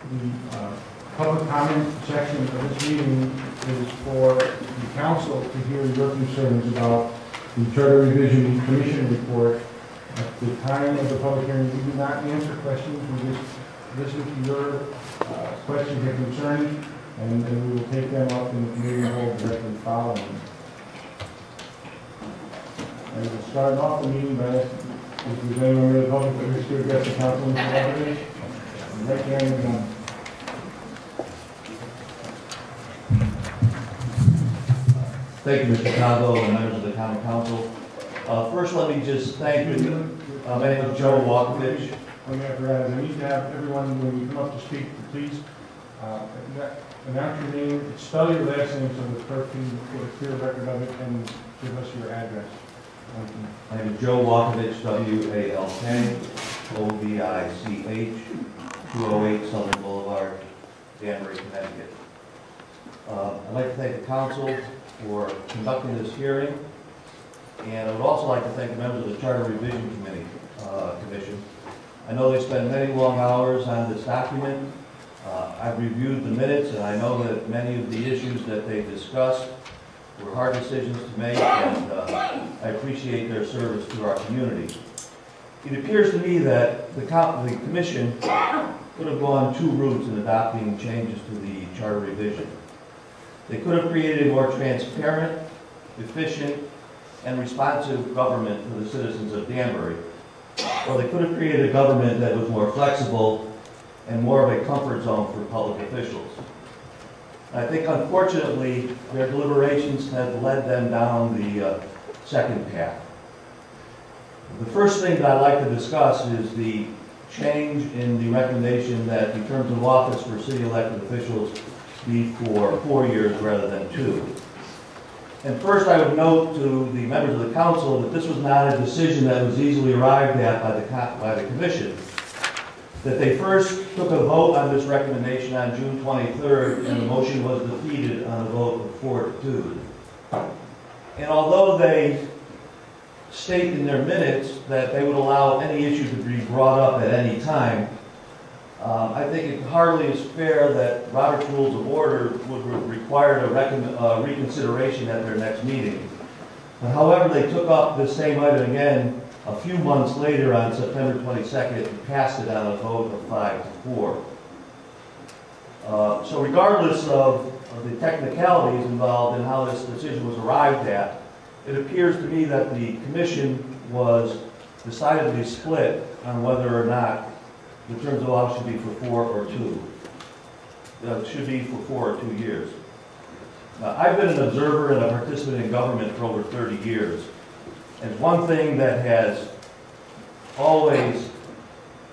The public comment section of this meeting is for the council to hear your concerns about the Charter Revision Commission report. At the time of the public hearing, we do not answer questions. We just listen to your questions and concerns, and then we will take them up in the committee of the whole directly following. And we'll start off the meeting by asking if there's anyone in the public that wishes to address the council in collaboration. Right there in the gun. Thank you, Mr. Convo and members of the Common Council. First, let me just thank you. My name is Joe Walkovich. I need to have everyone, when you come up to speak, please announce your name, spell your last name so the clerk can get a clear record of it, and give us your address. My name is Joe Walkovich, W-A-L-K, O-V-I-C-H, 208 Southern Boulevard, Danbury, Connecticut. I'd like to thank the council for conducting this hearing, and I would also like to thank the members of the Charter Revision Commission. I know they spend many long hours on this document. I've reviewed the minutes, and I know that many of the issues that they discussed were hard decisions to make, and I appreciate their service to our community. It appears to me that the Commission could have gone two routes in adopting changes to the Charter Revision. They could have created a more transparent, efficient, and responsive government for the citizens of Danbury, or they could have created a government that was more flexible and more of a comfort zone for public officials. I think, unfortunately, their deliberations have led them down the second path. The first thing that I'd like to discuss is the change in the recommendation that the terms of office for city elected officials be for 4 years rather than 2. And first, I would note to the members of the council that this was not a decision that was easily arrived at by the commission. That they first took a vote on this recommendation on June 23rd, and the motion was defeated on a vote of 4-2. And although they state in their minutes that they would allow any issue to be brought up at any time, I think it hardly is fair that Robert's Rules of Order would require a reconsideration at their next meeting. But however, they took up the same item again a few months later on September 22nd and passed it on a vote of 5-4. So regardless of the technicalities involved in how this decision was arrived at, it appears to me that the commission was decidedly split on whether or not the terms of office should be for 4 or 2. Should be for 4 or 2 years. I've been an observer and a participant in government for over 30 years. And one thing that has always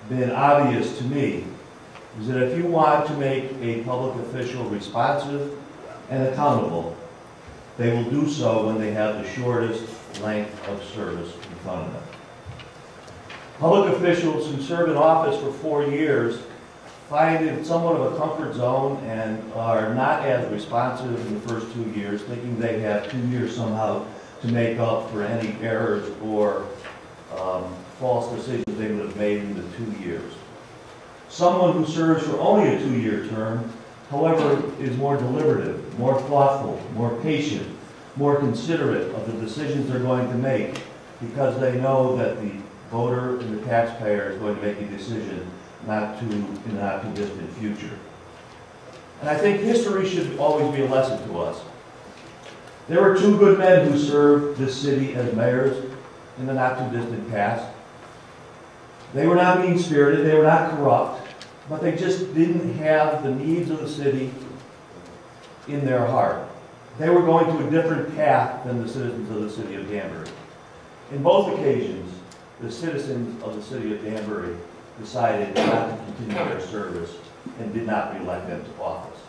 been obvious to me is that if you want to make a public official responsive and accountable, they will do so when they have the shortest length of service in front of them. Public officials who serve in office for 4 years find it somewhat of a comfort zone and are not as responsive in the first 2 years, thinking they have 2 years somehow to make up for any errors or false decisions they would have made in the 2 years. Someone who serves for only a 2-year term, however, is more deliberative, more thoughtful, more patient, more considerate of the decisions they're going to make, because they know that the voter and the taxpayer is going to make a decision in the not too distant future. And I think history should always be a lesson to us. There were 2 good men who served this city as mayors in the not too distant past. They were not mean-spirited, they were not corrupt, but they just didn't have the needs of the city in their heart. They were going to a different path than the citizens of the city of Danbury. In both occasions, the citizens of the city of Danbury decided not to continue their service and did not re-elect them to office.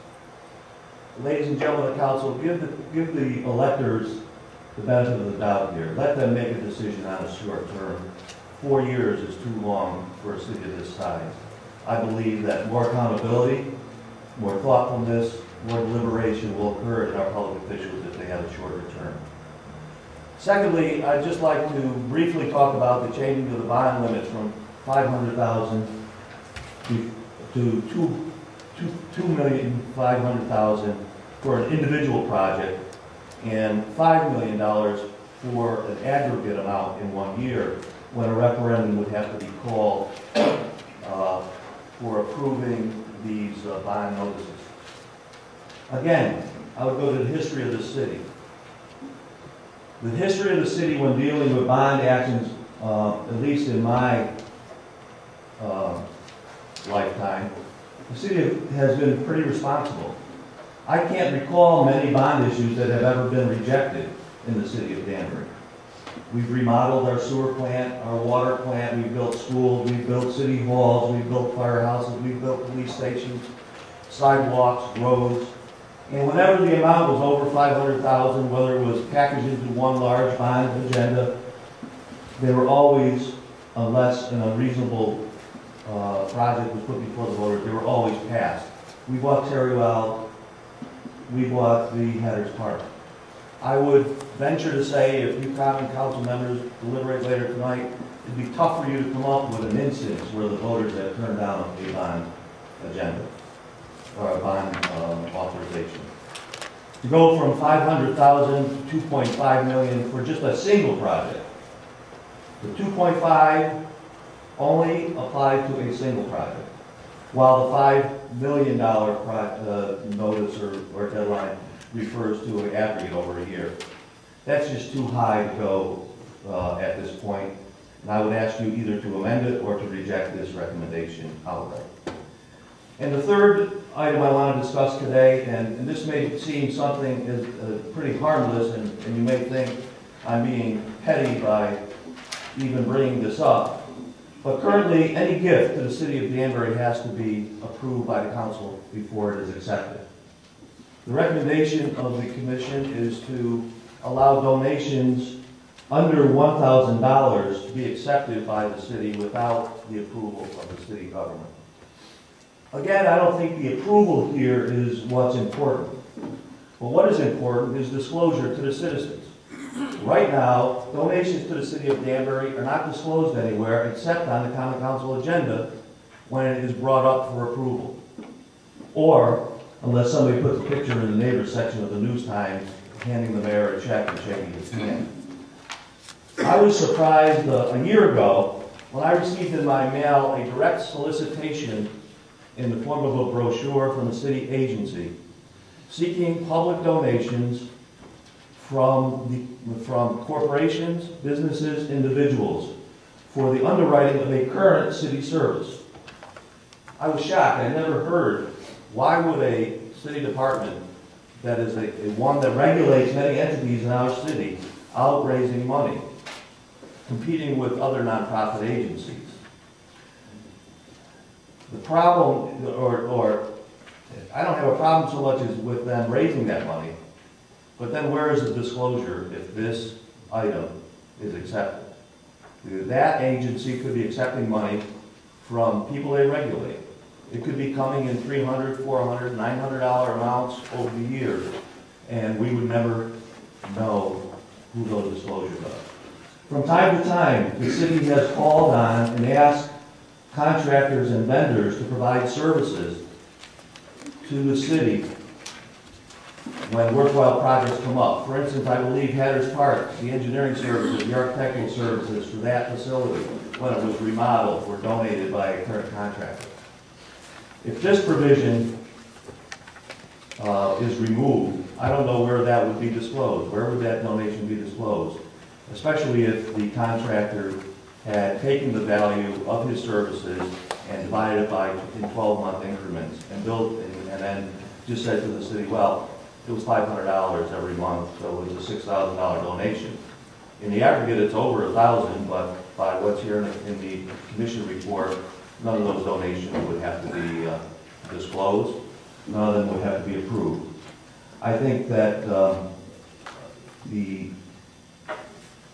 Ladies and gentlemen of the council, give the electors the benefit of the doubt here. Let them make a decision on a short term. 4 years is too long for a city of this size. I believe that more accountability, more thoughtfulness, more deliberation will occur in our public officials if they have a shorter term. Secondly, I'd just like to briefly talk about the changing of the bond limit from $500,000 to $2,500,000 for an individual project and $5 million for an aggregate amount in 1 year, when a referendum would have to be called for approving these bond notices. Again, I would go to the history of the city. The history of the city when dealing with bond actions, at least in my lifetime, the city has been pretty responsible. I can't recall many bond issues that have ever been rejected in the city of Danbury. We've remodeled our sewer plant, our water plant, we've built schools, we've built city halls, we've built firehouses, we've built police stations, sidewalks, roads. And whenever the amount was over $500,000, whether it was packaged into one large bond agenda, they were always, unless an unreasonable project was put before the voters, they were always passed. We bought Terrywell, we bought the Headers Park. I would venture to say, if you common council members deliberate later tonight, it'd be tough for you to come up with an instance where the voters have turned down a bond agenda or a bond authorization. To go from $500,000 to $2.5 million for just a single project. The $2.5 only applied to a single project, while the $5 million notice or deadline refers to an aggregate over a year. That's just too high to go at this point, and I would ask you either to amend it or to reject this recommendation outright. And the third item I want to discuss today, and this may seem something as pretty harmless, and you may think I'm being petty by even bringing this up, but currently any gift to the city of Danbury has to be approved by the council before it is accepted. The recommendation of the commission is to allow donations under $1,000 to be accepted by the city without the approval of the city government. Again, I don't think the approval here is what's important. But what is important is disclosure to the citizens. Right now, donations to the city of Danbury are not disclosed anywhere except on the common council agenda when it is brought up for approval. Or unless somebody puts a picture in the neighbors section of the News Times handing the mayor a check and shaking his hand. I was surprised a year ago when I received in my mail a direct solicitation in the form of a brochure from a city agency seeking public donations from corporations, businesses, individuals for the underwriting of a current city service. I was shocked. I never heard, why would a city department that is a one that regulates many entities in our city out raising money, competing with other nonprofit agencies? The problem, or I don't have a problem so much as with them raising that money, but then where is the disclosure if this item is accepted? That agency could be accepting money from people they regulate. It could be coming in $300, $400, $900 amounts over the years, and we would never know who those disclosures are. From time to time, the city has called on and asked contractors and vendors to provide services to the city when worthwhile projects come up. For instance, I believe Headers Park, the engineering services, the architectural services for that facility, when it was remodeled, were donated by a current contractor. If this provision is removed, I don't know where that would be disclosed. Where would that donation be disclosed? Especially if the contractor had taken the value of his services and divided it by in 12-month increments and built, and then just said to the city, well, it was $500 every month, so it was a $6,000 donation. In the aggregate, it's over $1,000, but by what's here in the commission report, none of those donations would have to be disclosed. None of them would have to be approved. I think that the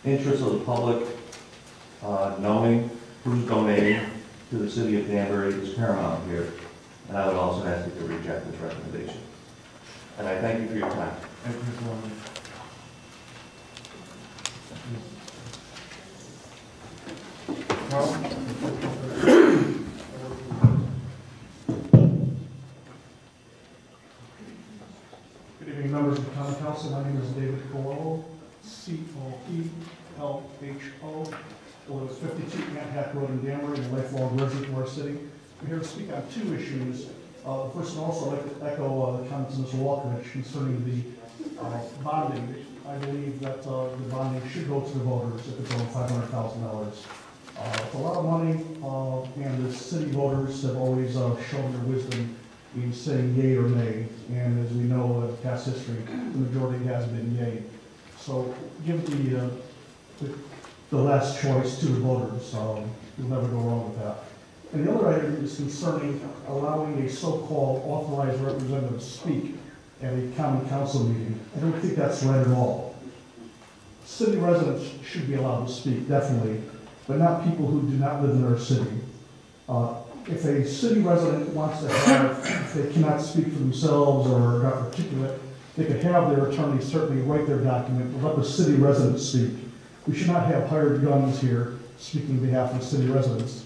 interest of the public knowing who's donating to the city of Danbury is paramount here. And I would also ask you to reject this recommendation. And I thank you for your time. Thank you, Mr. Lawrence. Carl? 32 Ant Hack Road in Danbury, a lifelong resident of our city. I'm here to speak on two issues. First, and also, I'd like to echo the comments of Mr. Walkovich concerning the bonding. I believe that the bonding should go to the voters if it's over $500,000. It's a lot of money, and the city voters have always shown their wisdom in saying yay or nay. And as we know, in past history, the majority has been yay. So give the last choice to the voters. You'll never go wrong with that. And the other item is concerning allowing a so-called authorized representative to speak at a common council meeting. I don't think that's right at all. City residents should be allowed to speak, definitely, but not people who do not live in our city. If a city resident wants to have, if they cannot speak for themselves or are not articulate, they could have their attorney certainly write their document, but let the city resident speak. We should not have hired guns here speaking on behalf of city residents.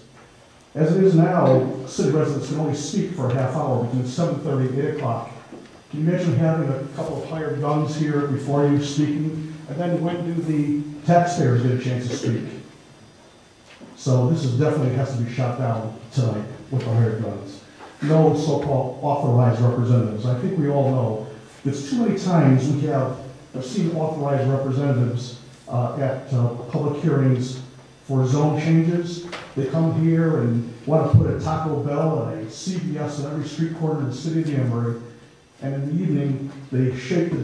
As it is now, city residents can only speak for a half hour between 7:30 and 8 o'clock. Can you imagine having a couple of hired guns here before you speaking? And then when do the taxpayers get a chance to speak? So this is definitely has to be shot down tonight with the hired guns. No so-called authorized representatives. I think we all know there's too many times I've seen authorized representatives at public hearings for zone changes. They come here and want to put a Taco Bell and a CVS on every street corner in the city of Danbury, and in the evening they shake the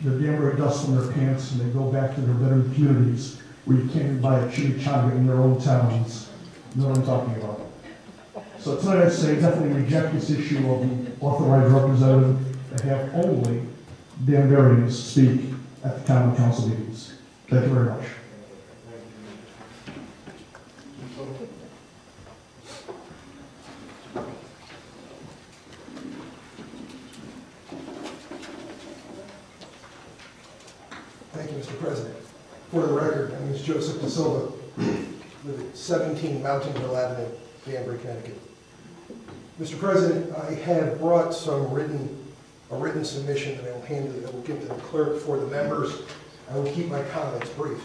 Danbury dust from their pants and they go back to their veteran communities where you can't even buy a chimichanga in their own towns. You know what I'm talking about? So tonight I say definitely reject this issue of the authorized representative and have only Danburyans speak at the common council meetings. Thank you very much. Thank you, Mr. President. For the record, my name is Joseph Da Silva, live at 17 Mountainville Avenue, Danbury, Connecticut. Mr. President, I have brought a written submission that I will give to the clerk for the members. I will keep my comments brief.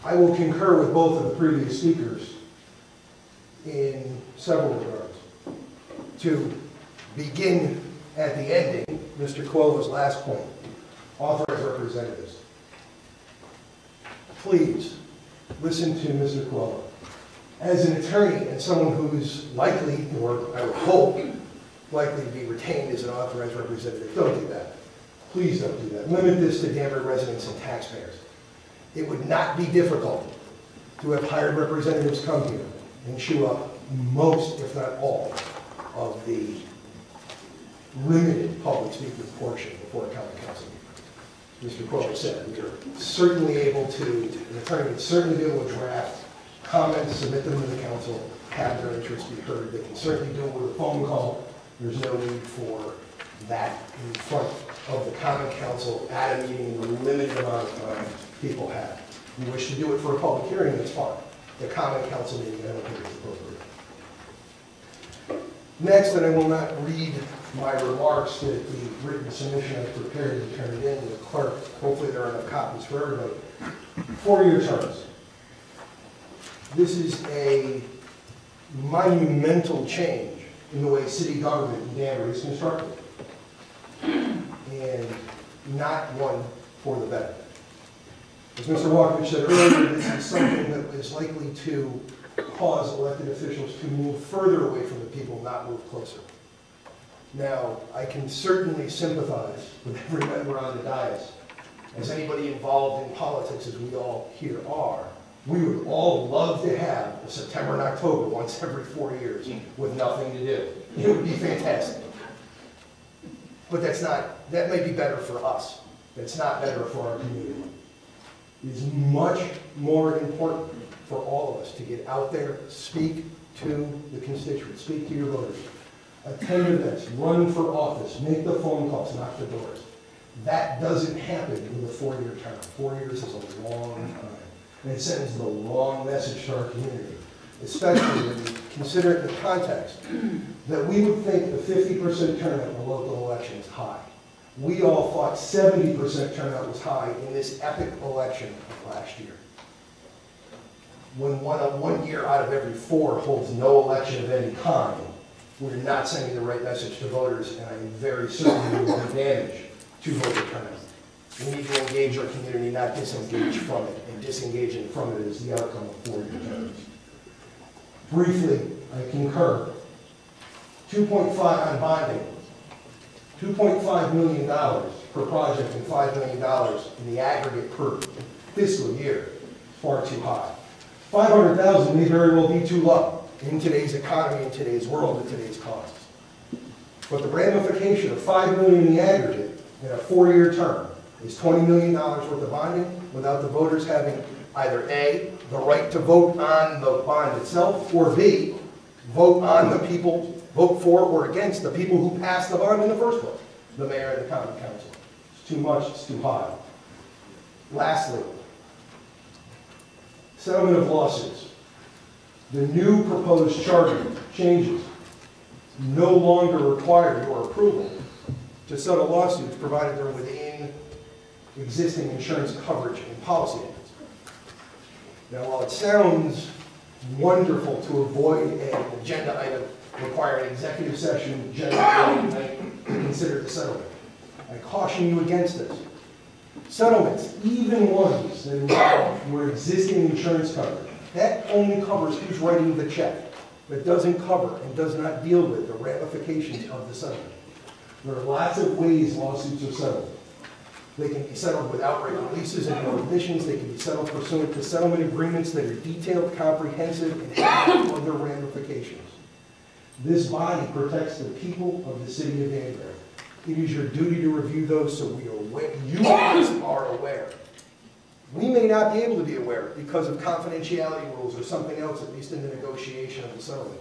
I will concur with both of the previous speakers in several regards. To begin at the ending, Mr. Coelho's last point, authorized representatives. Please listen to Mr. Coelho. As an attorney and someone who's likely, or I would hope, likely to be retained as an authorized representative, don't do that. Please don't do that. Limit this to Danbury residents and taxpayers. It would not be difficult to have hired representatives come here and chew up most, if not all, of the limited public speaking portion before a common council meeting. Mr. Coelho said, we are certainly able to, an attorney would certainly be able to draft comments, submit them to the council, have their interests be heard. They can certainly do it with a phone call. There's no need for that in front of the common council at a meeting in the limited amount of time people have. If you wish to do it for a public hearing, that's fine. The common council meeting, I don't think is appropriate. Next, and I will not read my remarks that the written submission I've prepared and turned in to the clerk. Hopefully there are enough copies for everybody. 4-year terms. This is a monumental change in the way city government in Danbury is constructed, and not one for the better. As Mr. Walkovich said earlier, this is something that is likely to cause elected officials to move further away from the people, not move closer. Now, I can certainly sympathize with every member on the dais. As anybody involved in politics, as we all here are, we would all love to have a September and October once every 4 years with nothing to do. It would be fantastic. But that may be better for us. It's not better for our community. It's much more important for all of us to get out there, speak to the constituents, speak to your voters, attend events, run for office, make the phone calls, knock the doors. That doesn't happen with a 4-year term. 4 years is a long time. And it sends the wrong message to our community, especially when you consider it in the context that we would think the 50% turnout in a local election is high. We all thought 70% turnout was high in this epic election of last year. when one year out of every 4 holds no election of any kind, we're not sending the right message to voters, and I'm very certain we will do damage to voter turnout. We need to engage our community, not disengage from it, and disengaging from it is the outcome of 4-year terms. Briefly, I concur. 2.5 on bonding, $2.5 million per project and $5 million in the aggregate per fiscal year, far too high. 500,000 may very well be too low in today's economy, in today's world, in today's costs. But the ramification of $5 million in the aggregate in a 4-year term is $20 million worth of bonding without the voters having either A, the right to vote on the bond itself, or B, vote for or against the people who passed the bond in the first place, the mayor and the common council. It's too much, it's too high. Lastly, settlement of lawsuits. The new proposed charter changes no longer require your approval to settle lawsuits provided they're within existing insurance coverage and policy limits. Now, while it sounds wonderful to avoid an agenda item requiring executive session generally to consider the settlement, I caution you against this. Settlements, even ones that involve your existing insurance coverage, that only covers who's writing the check. But doesn't cover and does not deal with the ramifications of the settlement. There are lots of ways lawsuits are settled. They can be settled with outright releases and no admissions. They can be settled pursuant to settlement agreements that are detailed, comprehensive, and have other ramifications. This body protects the people of the city of Danbury. It is your duty to review those so we are aware, you are aware. We may not be able to be aware because of confidentiality rules or something else, at least in the negotiation of the settlement.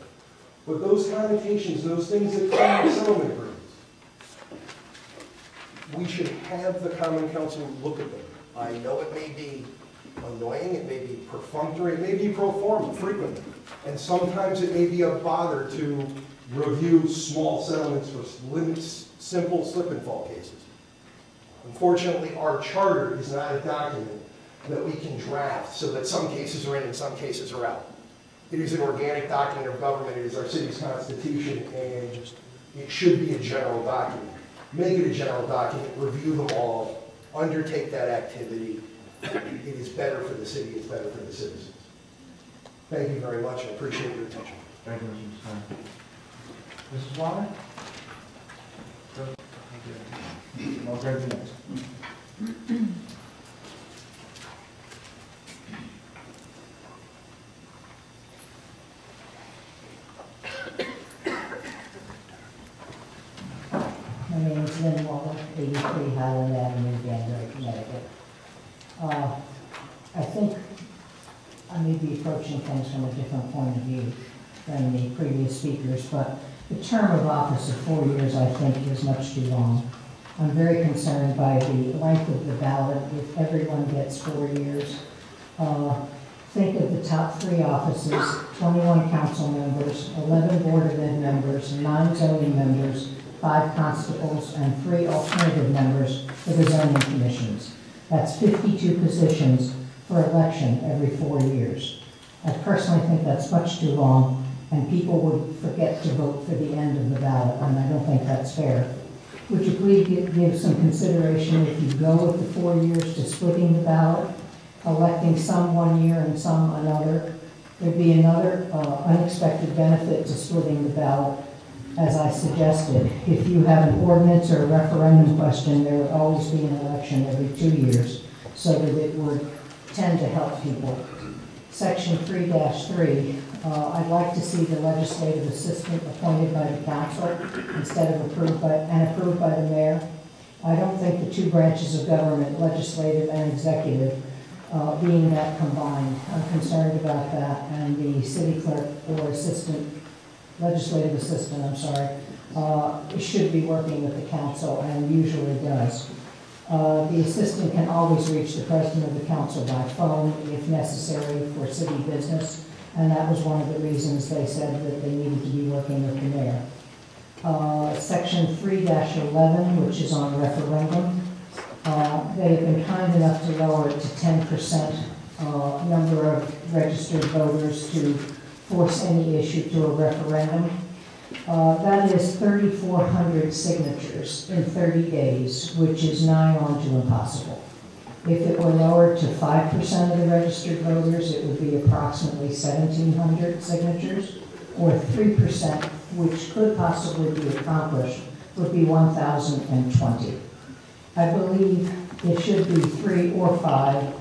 But those connotations, those things that come with settlement agreements, we should have the Common Council look at them. I know it may be annoying, it may be perfunctory, it may be pro forma frequently, and sometimes it may be a bother to review small settlements for simple slip and fall cases. Unfortunately, our charter is not a document that we can draft so that some cases are in and some cases are out. It is an organic document of government. It is our city's constitution, and it should be a general document. Make it a general document, review them all, undertake that activity. It is better for the city, it's better for the citizens. Thank you very much, I appreciate your attention. Thank you, Mr. Stein. Mrs. Waller? I'll grab you next. My name is Lynn Waller, 83 Highland Avenue, Danbury, Connecticut. I think I may be approaching things from a different point of view than the previous speakers, but the term of office of 4 years, I think, is much too long. I'm very concerned by the length of the ballot if everyone gets 4 years. Think of the top 3 offices, 21 council members, 11 Board of Ed members, 9 zoning members, 5 constables, and 3 alternative members for the zoning commissions. That's 52 positions for election every 4 years. I personally think that's much too long, and people would forget to vote for the end of the ballot, and I don't think that's fair. Would you please give some consideration, if you go with the 4 years, to splitting the ballot, electing some 1 year and some another? There'd be another unexpected benefit to splitting the ballot, as I suggested. If you have an ordinance or a referendum question, there would always be an election every 2 years, so that it would tend to help people. Section 3-3, I'd like to see the legislative assistant appointed by the council instead of approved by the mayor. I don't think the 2 branches of government, legislative and executive, being that combined, I'm concerned about that, and the city clerk or legislative assistant, should be working with the council and usually does. The assistant can always reach the president of the council by phone if necessary for city business, and that was one of the reasons they said that they needed to be working with the mayor. Section 3-11, which is on referendum, they have been kind enough to lower it to 10% number of registered voters to force any issue to a referendum. That is 3,400 signatures in 30 days, which is nigh on to impossible. If it were lowered to 5% of the registered voters, it would be approximately 1,700 signatures, or 3%, which could possibly be accomplished, would be 1,020. I believe it should be 3 or 5.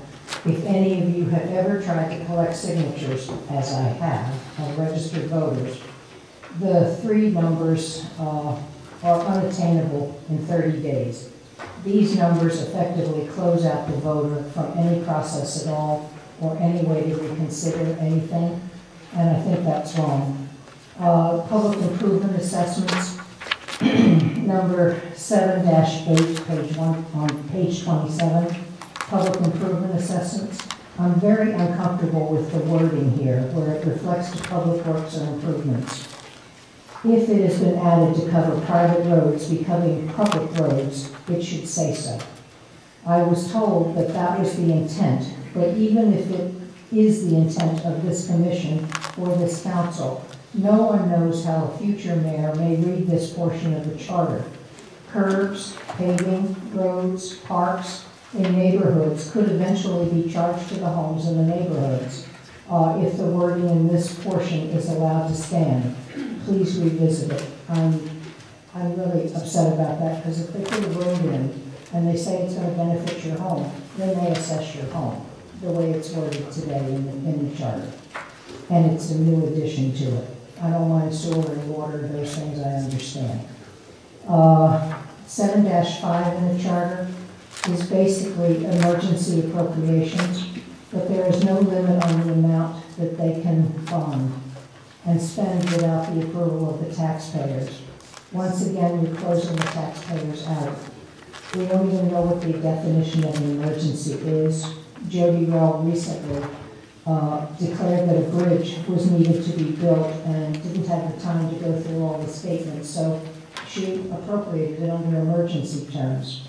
If any of you have ever tried to collect signatures, as I have, of registered voters, the 3 numbers are unattainable in 30 days. These numbers effectively close out the voter from any process at all or any way to reconsider anything, and I think that's wrong. Public improvement assessments, number 7-8, page 1, on page 27, public improvement assessments. I'm very uncomfortable with the wording here, where it reflects to public works and improvements. If it has been added to cover private roads becoming public roads, it should say so. I was told that that was the intent, but even if it is the intent of this commission or this council, no one knows how a future mayor may read this portion of the charter. Curbs, paving, roads, parks in neighborhoods could eventually be charged to the homes in the neighborhoods if the wording in this portion is allowed to stand. Please revisit it. I'm really upset about that, because if they put a road in and they say it's going to benefit your home, then they assess your home, the way it's worded today in the charter. And it's a new addition to it. I don't mind sewer and water, those things I understand. 7-5 in the charter is basically emergency appropriations, but there is no limit on the amount that they can bond and spend without the approval of the taxpayers. Once again, we're closing the taxpayers out. We don't even know what the definition of an emergency is. Jody Rell recently declared that a bridge was needed to be built and didn't have the time to go through all the statements, so she appropriated it under emergency terms.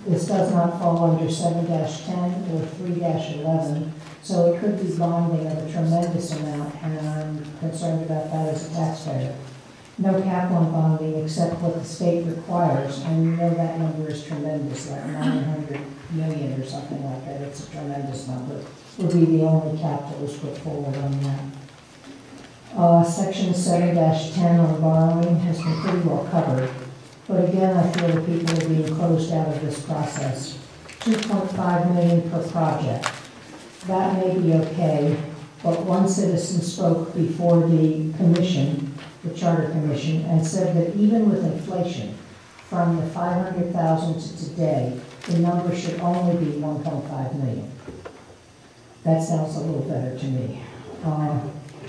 This does not fall under 7-10 or 3-11, so it could be bonding of a tremendous amount, and I'm concerned about that as a taxpayer. No cap on bonding except what the state requires, and you know that number is tremendous, like 900 million or something like that. It's a tremendous number. Would be the only cap that was put forward on that. Section 7-10 on borrowing has been pretty well covered, but again, I feel the people are being closed out of this process. 2.5 million per project. That may be okay, but one citizen spoke before the commission, the Charter Commission, and said that even with inflation, from the 500,000 to today, the number should only be 1.5 million. That sounds a little better to me.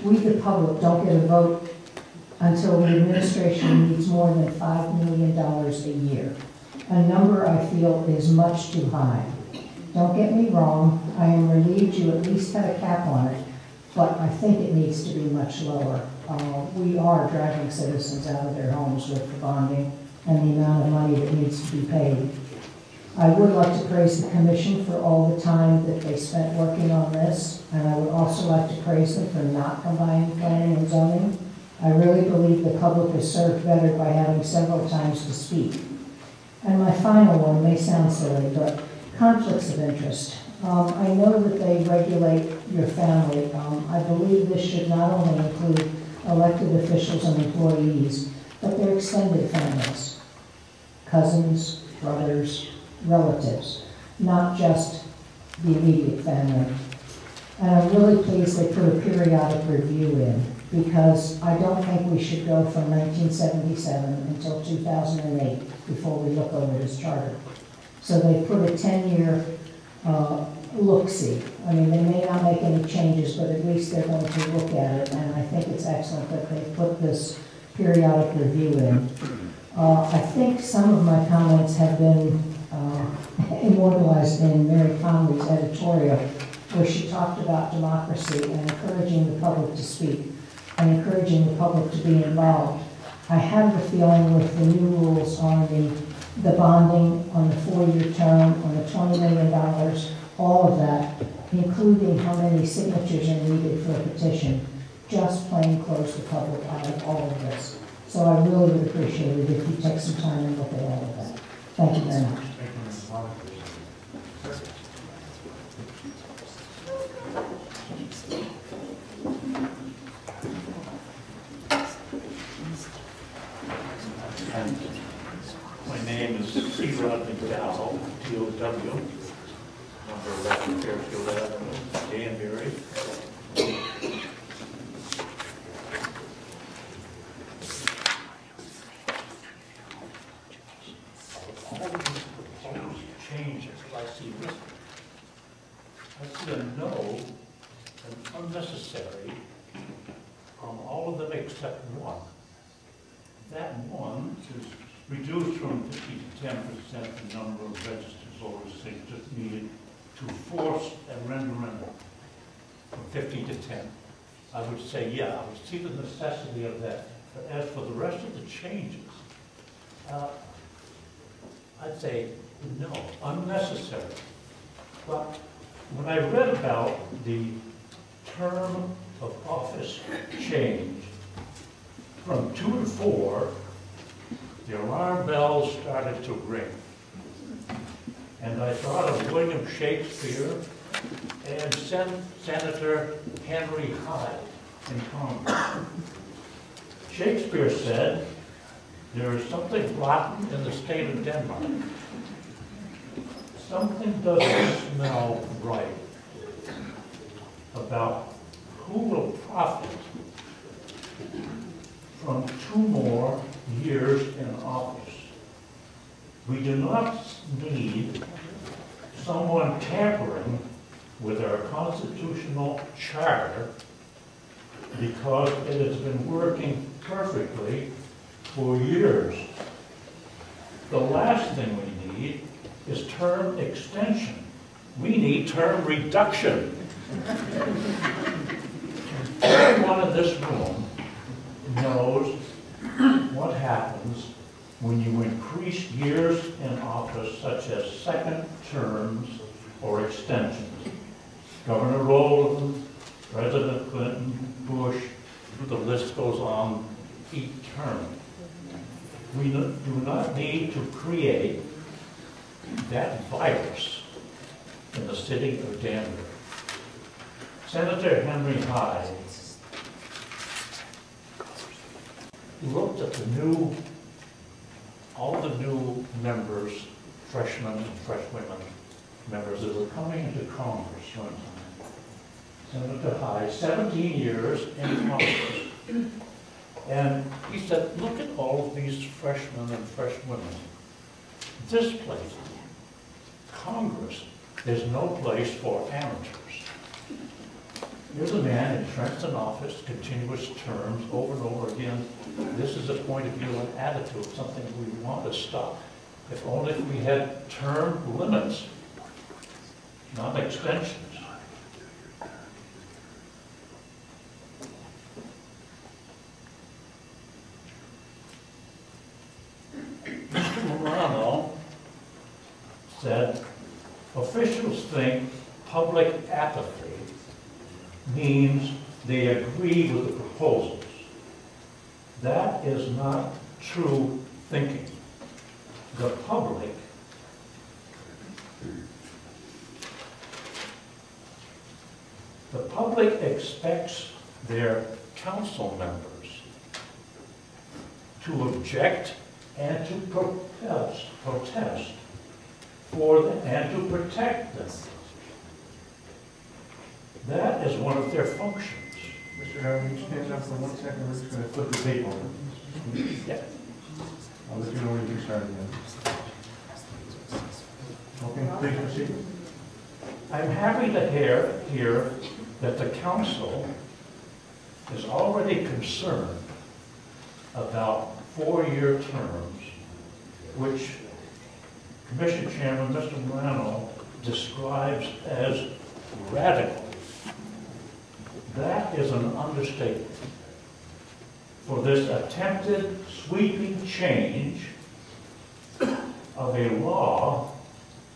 We, the public, don't get a vote until the administration needs more than $5 million a year. A number I feel is much too high. Don't get me wrong, I am relieved you at least had a cap on it, but I think it needs to be much lower. We are dragging citizens out of their homes with the bonding and the amount of money that needs to be paid. I would like to praise the commission for all the time that they spent working on this, and I would also like to praise them for not combining planning and zoning. I really believe the public is served better by having several times to speak. And my final one may sound silly, but conflicts of interest. I know that they regulate your family. I believe this should not only include elected officials and employees, but their extended families, cousins, brothers, relatives, not just the immediate family. And I'm really pleased they put a periodic review in, because I don't think we should go from 1977 until 2008 before we look over this charter. So they put a 10-year look-see. I mean, they may not make any changes, but at least they're going to look at it, and I think it's excellent that they put this periodic review in. I think some of my comments have been immortalized in Mary Conley's editorial, where she talked about democracy and encouraging the public to speak and encouraging the public to be involved. I have the feeling with the new rules on the bonding, on the 4-year term, on the $20 million, all of that, including how many signatures are needed for a petition, just plain close the public out of all of this. So I really would appreciate it if you take some time and look at all of that. Thank you very much. Thank you, Ms. Hall. My name is C. Rodney Dow, T-O-W, number 11 Fairfield Avenue, Danbury. All of these proposed changes I see listed, I see a no and unnecessary on all of them except one. That one is reduced from 50 to 10% the number of registered voters signatures needed to force a referendum from 50 to 10. I would say, yeah, I would see the necessity of that. But as for the rest of the changes, I'd say no, unnecessary. But when I read about the term of office change from 2 to 4, the alarm bells started to ring. And I thought of William Shakespeare and Senator Henry Hyde in Congress. Shakespeare said, there is something rotten in the state of Denmark. Something doesn't smell right about who will profit from 2 more years in office. We do not need someone tampering with our constitutional charter because it has been working perfectly for years. The last thing we need is term extension. We need term reduction. Everyone in this room knows what happens when you increase years in office, such as second terms or extensions. Governor Rowland, President Clinton, Bush, the list goes on each term. We do not need to create that virus in the city of Danbury. Senator Henry Hyde looked at all the new members, freshmen and freshwomen members that were coming into Congress one time. Senator Hyde, 17 years in Congress. And he said, look at all of these freshmen and freshwomen. This place, Congress, is no place for amateurs. Here's a man entrenched in office, continuous terms, over and over again. This is a point of view and attitude, something we want to stop. If only we had term limits, not extensions. Mr. Morano said, officials think public apathy means they agree with the proposals. That is not true thinking. The public expects their council members to object and to protest for them and to protect them. That is one of their functions. Mr. Howard, you stand up for 1 second, we're just going to flip the tape over. Yeah. I'll let you know when you can start again. Okay, please proceed. I'm happy to hear that the council is already concerned about 4-year terms, which Commission Chairman Mr. Morano describes as radical. That is an understatement. For this attempted sweeping change of a law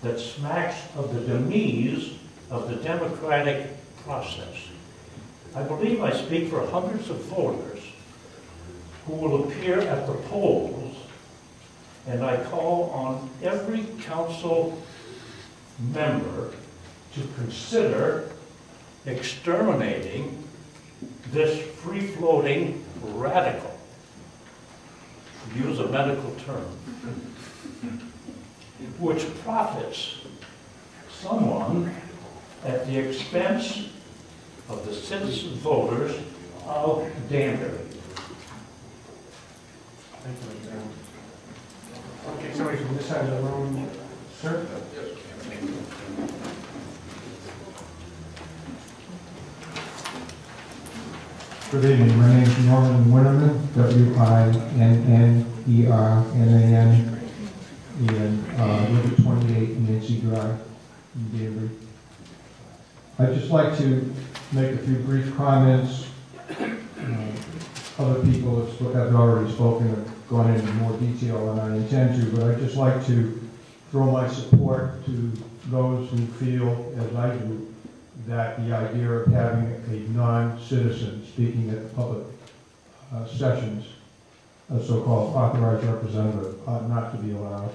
that smacks of the demise of the democratic process. I believe I speak for hundreds of voters who will appear at the polls, and I call on every council member to consider exterminating this free-floating radical, to use a medical term, which profits someone at the expense of the citizen voters of Danbury. Thank you, Mr. Chairman. Okay, somebody from this side of the room, sir? Good evening, my name is Norman Winnerman, Winnerman, and live at 28 Nancy Drive in Danbury. I'd just like to make a few brief comments. Other people have already spoken, have gone into more detail than I intend to, but I'd just like to throw my support to those who feel, as I do, that the idea of having a non-citizen speaking at the public sessions, a so-called authorized representative, ought not to be allowed.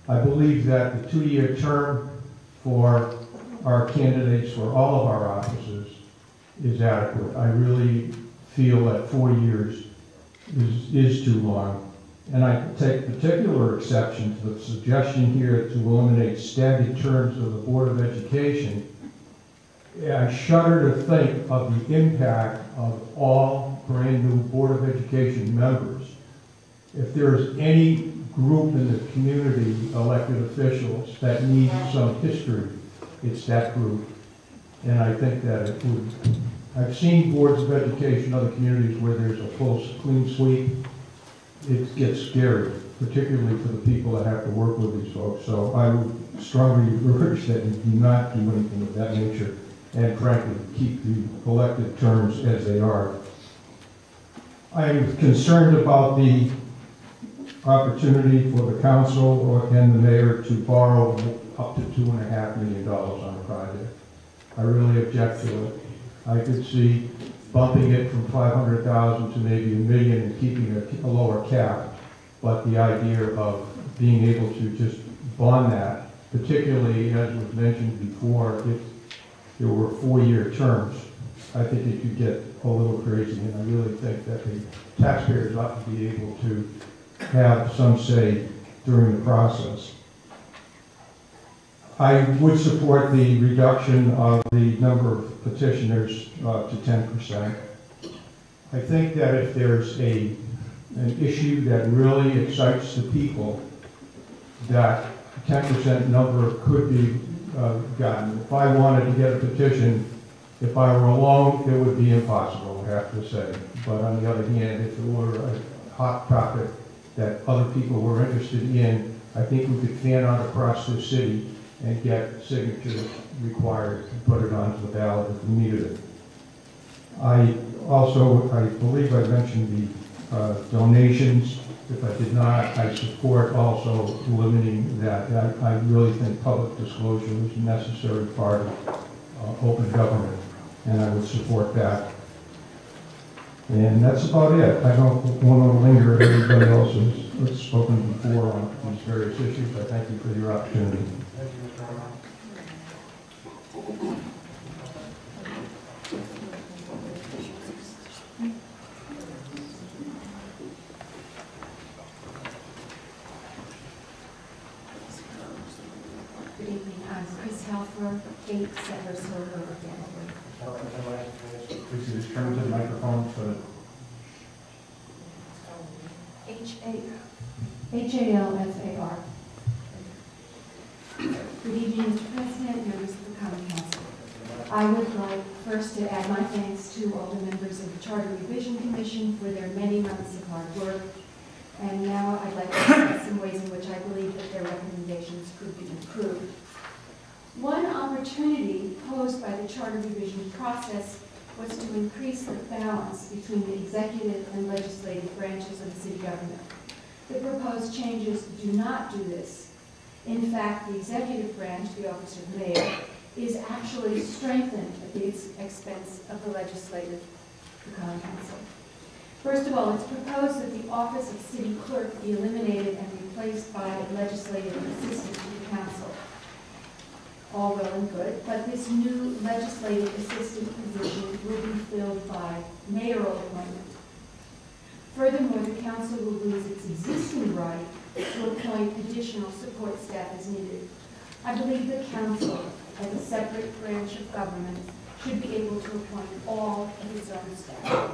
I believe that the 2-year term for our candidates for all of our offices is adequate. I really feel that 4 years is too long. And I take particular exception to the suggestion here to eliminate staggered terms of the Board of Education. I shudder to think of the impact of all brand-new Board of Education members. If there's any group in the community, elected officials, that needs some history, it's that group. And I think that it would. I've seen boards of education in other communities where there's a full clean sweep. It gets scary, particularly for the people that have to work with these folks. So I would strongly urge that you do not do anything of that nature, and frankly, keep the elected terms as they are. I am concerned about the opportunity for the council and the mayor to borrow up to $2.5 million on a project. I really object to it. I could see bumping it from 500,000 to maybe $1 million and keeping a lower cap, but the idea of being able to just bond that, particularly as was mentioned before, if there were 4-year terms, I think it could get a little crazy, and I really think that the taxpayers ought to be able to have some say during the process. I would support the reduction of the number of petitioners to 10%. I think that if there's an issue that really excites the people, that a 10% number could be gotten. If I wanted to get a petition, if I were alone, it would be impossible, I have to say. But on the other hand, if it were a hot topic that other people were interested in, I think we could fan out across the city and get signatures required and put it onto the ballot if we needed it. I believe I mentioned the donations. If I did not, I support also limiting that. I really think public disclosure is a necessary part of open government, and I would support that. And that's about it. I don't want to linger. Everybody else has spoken before on these various issues. I thank you for your opportunity. Thank you, Mr. Armand. Good evening, I'm Chris Helfer, 8 Settlers Hill Road, Danbury. Please just turn to the microphone so that Halfar. Good evening, Mr. President, members of the Common Council. I would like first to add my thanks to all the members of the Charter Revision Commission for their many months of hard work. And now I'd like to discuss some ways in which I believe that their recommendations could be improved. One opportunity posed by the Charter Revision process was to increase the balance between the executive and legislative branches of the city government. The proposed changes do not do this. In fact, the executive branch, the office of mayor, is actually strengthened at the expense of the legislative, the common council. First of all, it's proposed that the office of city clerk be eliminated and replaced by a legislative assistant to the council. All well and good, but this new legislative assistant position will be filled by mayoral appointment. Furthermore, the council will lose its existing right to appoint additional support staff as needed. I believe the council, as a separate branch of government, should be able to appoint all of its own staff.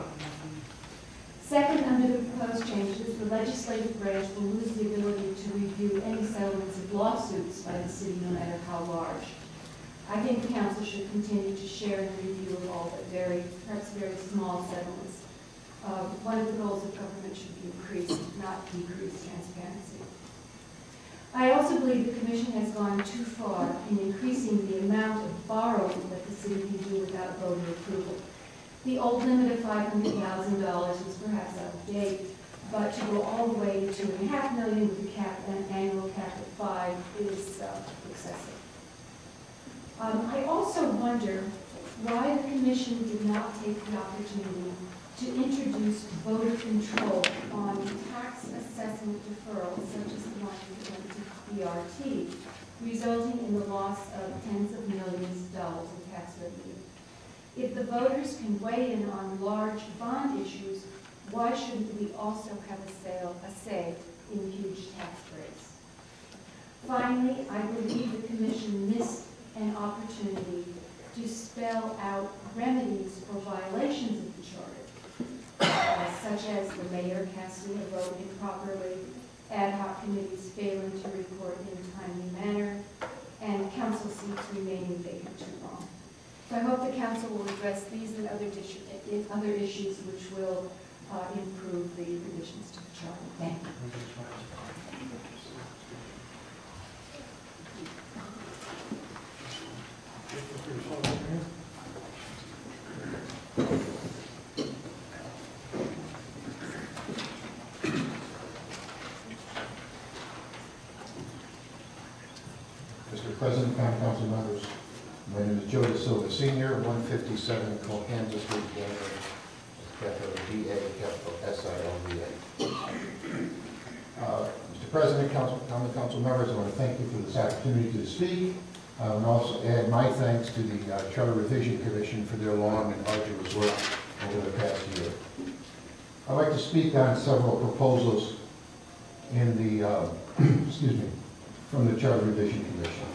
Second, under the proposed changes, the legislative branch will lose the ability to review any settlements of lawsuits by the city, no matter how large. I think the council should continue to share in the review of all but perhaps very small settlements. One of the goals of government should be increased, not decreased transparency. I also believe the commission has gone too far in increasing the amount of borrowing that the city can do without voter approval. The old limit of $500,000 was perhaps out of date, but to go all the way to $2.5 million with a cap, an annual cap of 5 is excessive. I also wonder why the commission did not take the opportunity to introduce voter control on tax assessment deferrals, such as the one that went to BRT, resulting in the loss of tens of millions of dollars in tax revenue. If the voters can weigh in on large bond issues, why shouldn't we also have a say in huge tax breaks? Finally, I believe the commission missed an opportunity to spell out remedies for violations of the charter, such as the mayor casting a vote improperly, ad hoc committees failing to report in a timely manner, and council seats remaining vacant too long. So I hope the council will address these and other issues which will improve the revisions to the charter. Thank you. Mr. President, Common Council members, my name is Joe DeSilva Sr., 157 Cohanza Street, Denver, capital D-A, capital S-I-L-V-A. Mr. President, Common Council members, I want to thank you for this opportunity to speak. And also add my thanks to the Charter Revision Commission for their long and arduous work over the past year. I'd like to speak on several proposals in the, excuse me, from the Charter Revision Commission.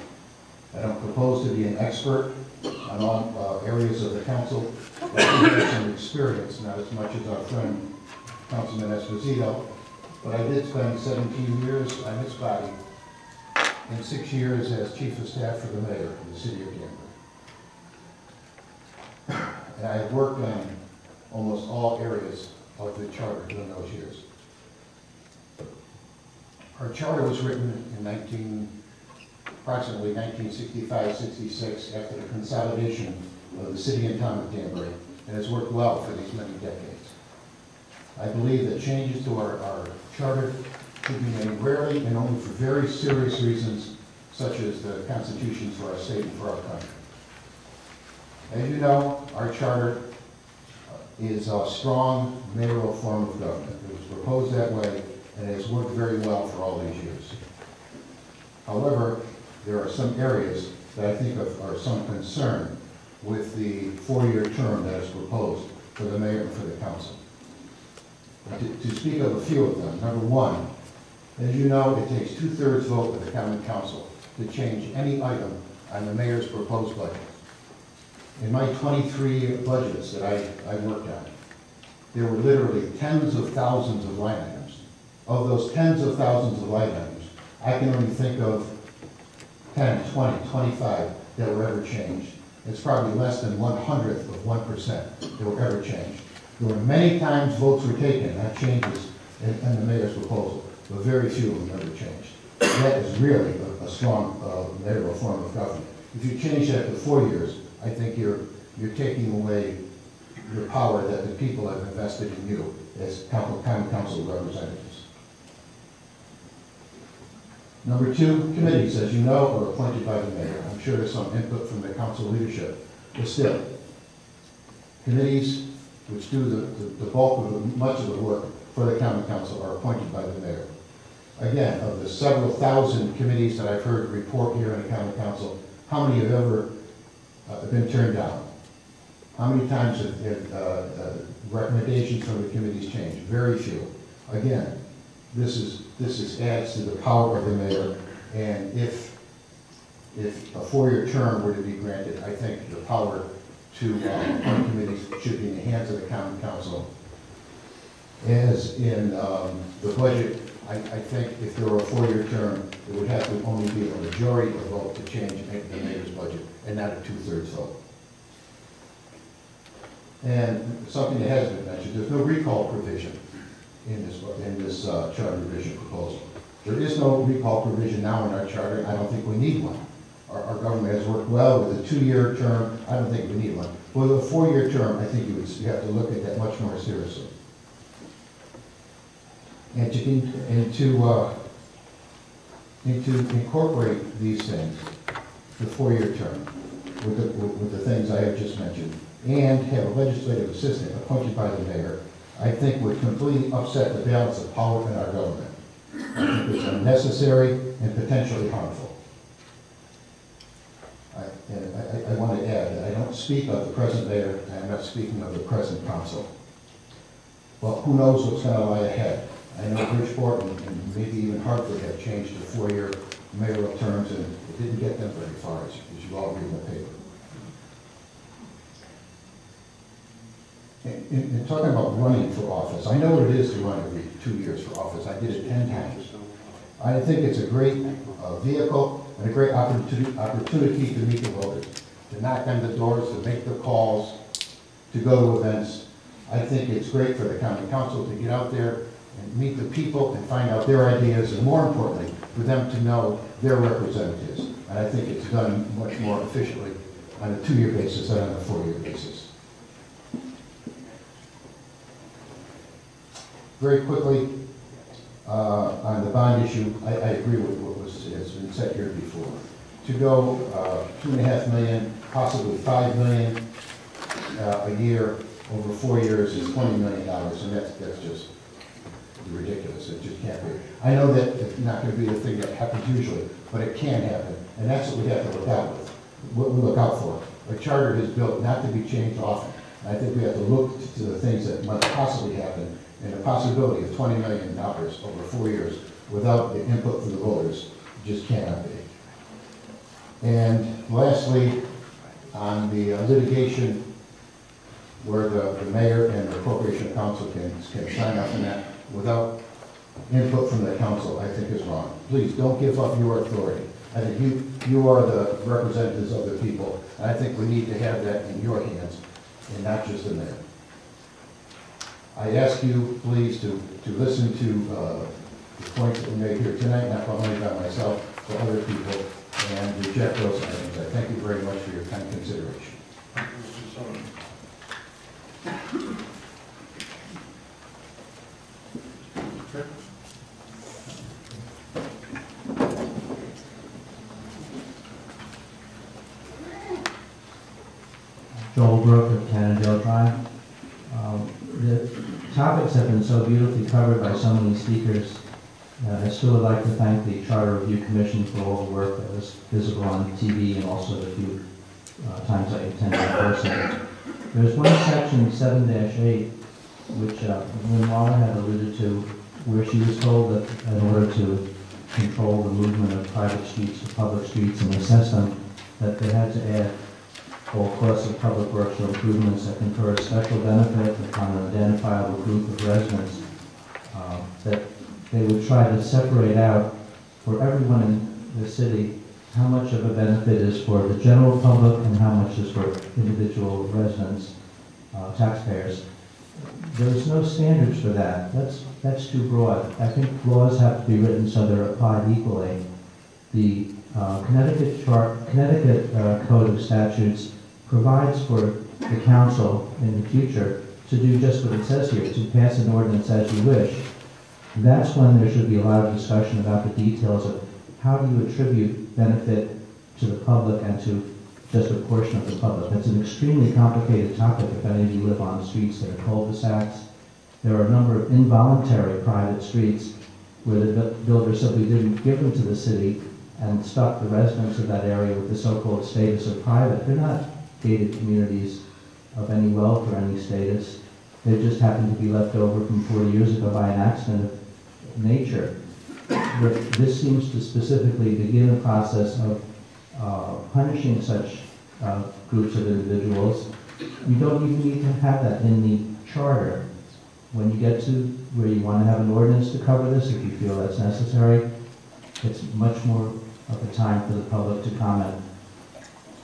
I don't propose to be an expert on all areas of the council, but I have some experience, not as much as our friend Councilman Esposito, but I did spend 17 years on this body and 6 years as Chief of Staff for the Mayor of the City of Danbury. And I have worked on almost all areas of the charter during those years. Our charter was written in approximately 1965-66 after the consolidation of the city and town of Danbury, and has worked well for these many decades. I believe that changes to our charter should be made rarely and only for very serious reasons, such as the constitutions for our state and for our country. As you know, our charter is a strong mayoral form of government. It was proposed that way, and it has worked very well for all these years. However, there are some areas that I think are some concern with the 4-year term that is proposed for the mayor and for the council. To speak of a few of them, number one, as you know, it takes 2/3 vote of the common council to change any item on the mayor's proposed budget. In my 23 budgets that I worked on, there were literally tens of thousands of line items. Of those tens of thousands of line items, I can only think of 10, 20, 25 that were ever changed. It's probably less than 1/100th of 1% that were ever changed. There were many times votes were taken, not changes in the mayor's proposal, but very few of them ever changed. That is really a strong mayoral form of government. If you change that to 4 years, I think you're taking away your power that the people have invested in you as common council representatives. Number two, committees, as you know, are appointed by the mayor. I'm sure there's some input from the council leadership, but still, committees which do the bulk of much of the work for the county council are appointed by the mayor. Again, of the several thousand committees that I've heard report here in the county council, how many have ever been turned down? How many times have recommendations from the committees changed? Very few. Again, this adds to the power of the mayor, and if a 4-year term were to be granted, I think the power to appoint committees should be in the hands of the county council. As in the budget, I think if there were a 4-year term, it would have to only be a majority of vote to change the mayor's budget, and not a 2/3 vote. And something that has been mentioned, there's no recall provision in this charter revision proposal. There is no recall provision now in our charter. I don't think we need one. Our government has worked well with a 2-year term. I don't think we need one. With a 4-year term, I think you have to look at that much more seriously. And to incorporate these things, the 4-year term, with the things I have just mentioned, and have a legislative assistant appointed by the mayor, I think would completely upset the balance of power in our government. I think it's unnecessary and potentially harmful. I want to add that I don't speak of the present mayor, and I'm not speaking of the present council. But who knows what's going to lie ahead? I know Bridgeport and maybe even Hartford have changed to 4-year mayoral terms, and it didn't get them very far, as you all read in the paper. In talking about running for office, I know what it is to run every 2 years for office. I did it 10 times. I think it's a great vehicle and a great opportunity to meet the voters, to knock on the doors, to make the calls, to go to events. I think it's great for the county council to get out there and meet the people and find out their ideas, and more importantly, for them to know their representatives. And I think it's done much more efficiently on a 2-year basis than on a 4-year basis. Very quickly, on the bond issue, I agree with what has been said here before. To go $2.5 million, possibly $5 million a year over 4 years is $20 million, and that's just ridiculous. It just can't be. I know that it's not going to be the thing that happens usually, but it can happen, and that's what we have to look out with. What we look out for. A charter is built not to be changed often. And I think we have to look to the things that might possibly happen, and the possibility of $20 million over 4 years without the input from the voters just cannot be. And lastly, on the litigation where the mayor and the corporation council can sign up on that without input from the council, I think is wrong. Please don't give up your authority. I think you are the representatives of the people, and I think we need to have that in your hands and not just the mayor. I ask you, please, to listen to the points that we made here tonight, not only by myself, but other people, and reject those items. I thank you very much for your kind consideration. Joel Brook of Cannondale Drive. The topics have been so beautifully covered by so many speakers. I still would like to thank the Charter Review Commission for all the work that was visible on TV and also the few times I attended in person. There's one section, 7-8, which Lynn Waller had alluded to, where she was told that in order to control the movement of private streets to public streets and assess them, that they had to add all costs of public works or improvements that confer a special benefit upon an identifiable group of residents, that they would try to separate out for everyone in the city how much of a benefit is for the general public and how much is for individual residents, taxpayers. There's no standards for that. That's too broad. I think laws have to be written so they're applied equally. The Connecticut Code of Statutes provides for the council in the future to do just what it says here, to pass an ordinance as you wish. That's when there should be a lot of discussion about the details of how do you attribute benefit to the public and to just a portion of the public? That's an extremely complicated topic if any of you live on streets that are cul-de-sacs. There are a number of involuntary private streets where the builder simply didn't give them to the city and stuck the residents of that area with the so-called status of private. They're not gated communities of any wealth or any status. They just happen to be left over from 40 years ago by an accident of nature. But this seems to specifically begin a process of punishing such groups of individuals. You don't even need to have that in the charter. When you get to where you want to have an ordinance to cover this, if you feel that's necessary, it's much more of a time for the public to comment.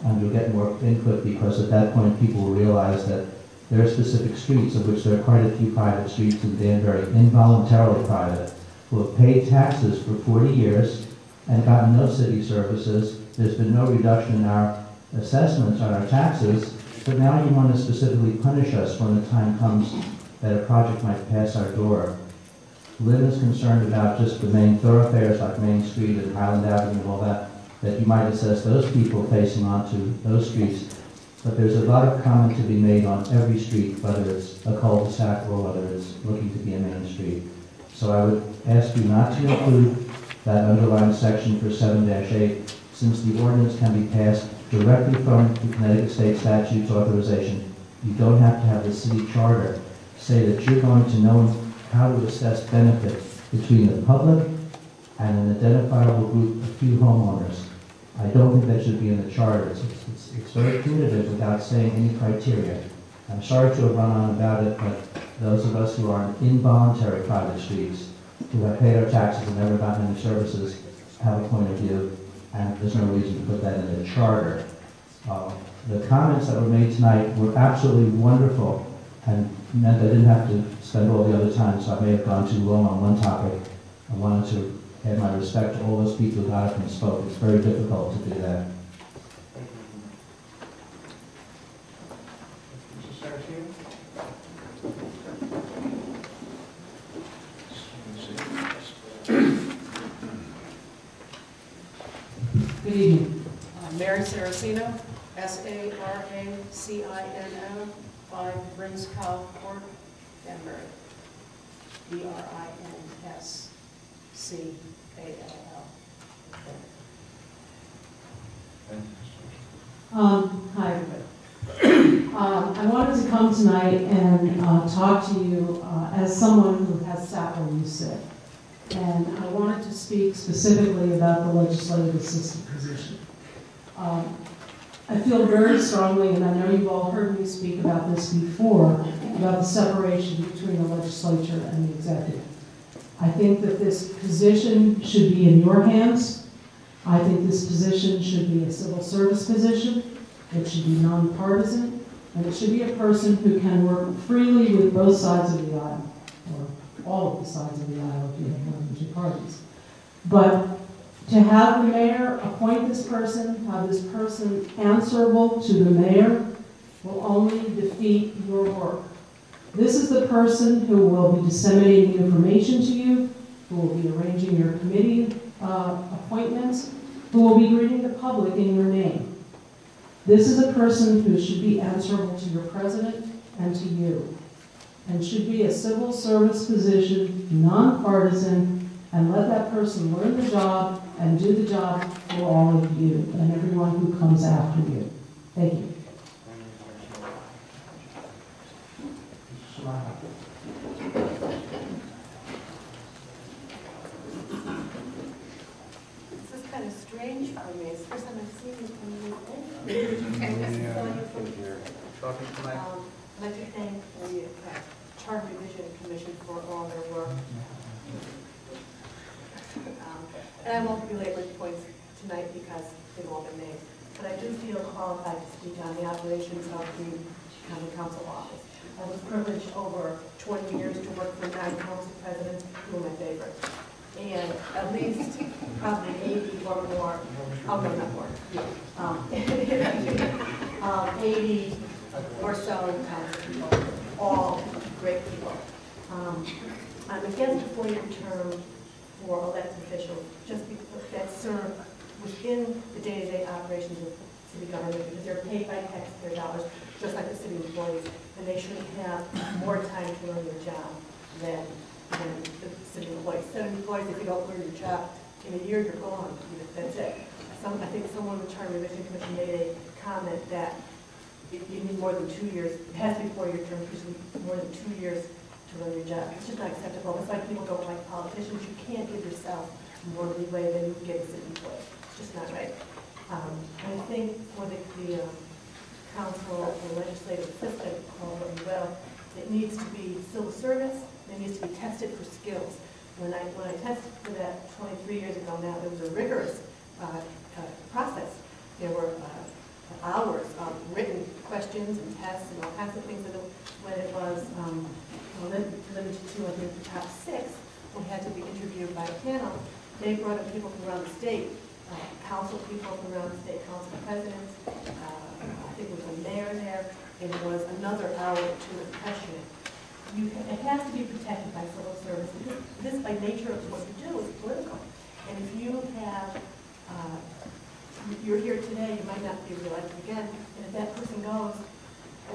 And you'll get more input because at that point people will realize that there are specific streets, of which there are quite a few private streets in Danbury, involuntarily private, who have paid taxes for 40 years and gotten no city services. There's been no reduction in our assessments on our taxes, but now you want to specifically punish us when the time comes that a project might pass our door. Lynn is concerned about just the main thoroughfares like Main Street and Highland Avenue and all that, that you might assess those people facing onto those streets. But there's a lot of comment to be made on every street, whether it's a cul-de-sac or whether it's looking to be a main street. So I would ask you not to include that underlined section for 7-8, since the ordinance can be passed directly from the Connecticut State Statutes authorization. You don't have to have the city charter say that you're going to know how to assess benefit between the public and an identifiable group, a few homeowners. I don't think that should be in the charter. It's very punitive without saying any criteria. I'm sorry to have run on about it, but those of us who are on involuntary private streets, who have paid our taxes and never gotten any services, have a point of view, and there's no reason to put that in the charter. The comments that were made tonight were absolutely wonderful and meant I didn't have to spend all the other time, so I may have gone too long on one topic. I wanted to add my respect to all those people who got up and spoke. It's very difficult to do that. Good evening. Mary Saracino, Saracino, 5 Brinscow Court, Danbury. Brinscall. Hi, everybody. I wanted to come tonight and talk to you as someone who has sat where you sit. And I wanted to speak specifically about the legislative assistant position. I feel very strongly, and I know you've all heard me speak about this before, about the separation between the legislature and the executive. I think that this position should be in your hands. I think this position should be a civil service position. It should be nonpartisan, and it should be a person who can work freely with both sides of the aisle, or all of the sides of the aisle if you have more than 2 parties. But to have the mayor appoint this person, have this person answerable to the mayor, will only defeat your work. This is the person who will be disseminating information to you, who will be arranging your committee appointments, who will be greeting the public in your name. This is a person who should be answerable to your president and to you, and should be a civil service position, nonpartisan, and let that person learn the job and do the job for all of you and everyone who comes after you. Thank you. This is kind of strange for me. It's the first time I've seen you from you. I'd like to thank the Charter Revision Commission for all their work. And I won't belabor the points tonight because they've all been made. But I do feel qualified to speak on the operations of the county council office. I was privileged over 20 years to work for 9 council presidents, who are my favorite. And at least probably 80 or more, oh no, not more, 80 or so council people, all great people. I'm against a 4-year term for elected officials just because that serve within the day-to-day operations of city government, because they're paid by taxpayer dollars, just like the city employees, and they shouldn't have more time to learn their job than the city employees. City employees, if you don't learn your job in a year, you're gone. That's it. I think someone with the Charter Revision Commission made a comment that you need more than 2 years. It has to be 4-year term, because you need more than 2 years to learn your job. It's just not acceptable. It's like people don't like politicians. You can't give yourself more leeway than you give a city employee. It's just not right. I think for the council or legislative assistant, call it well, it needs to be civil service. It needs to be tested for skills. When I tested for that 23 years ago now, there was a rigorous process. There were hours of written questions and tests and all kinds of things. When it was limited to, I think, the top 6, we had to be interviewed by a panel. They brought up people from around the state, council people from around the state, council presidents. I think it was a mayor there, and it was another hour or 2 of questioning. It has to be protected by civil service. This, by nature of what you do, is political. And if you have, you're here today, you might not be reelected again, and if that person goes,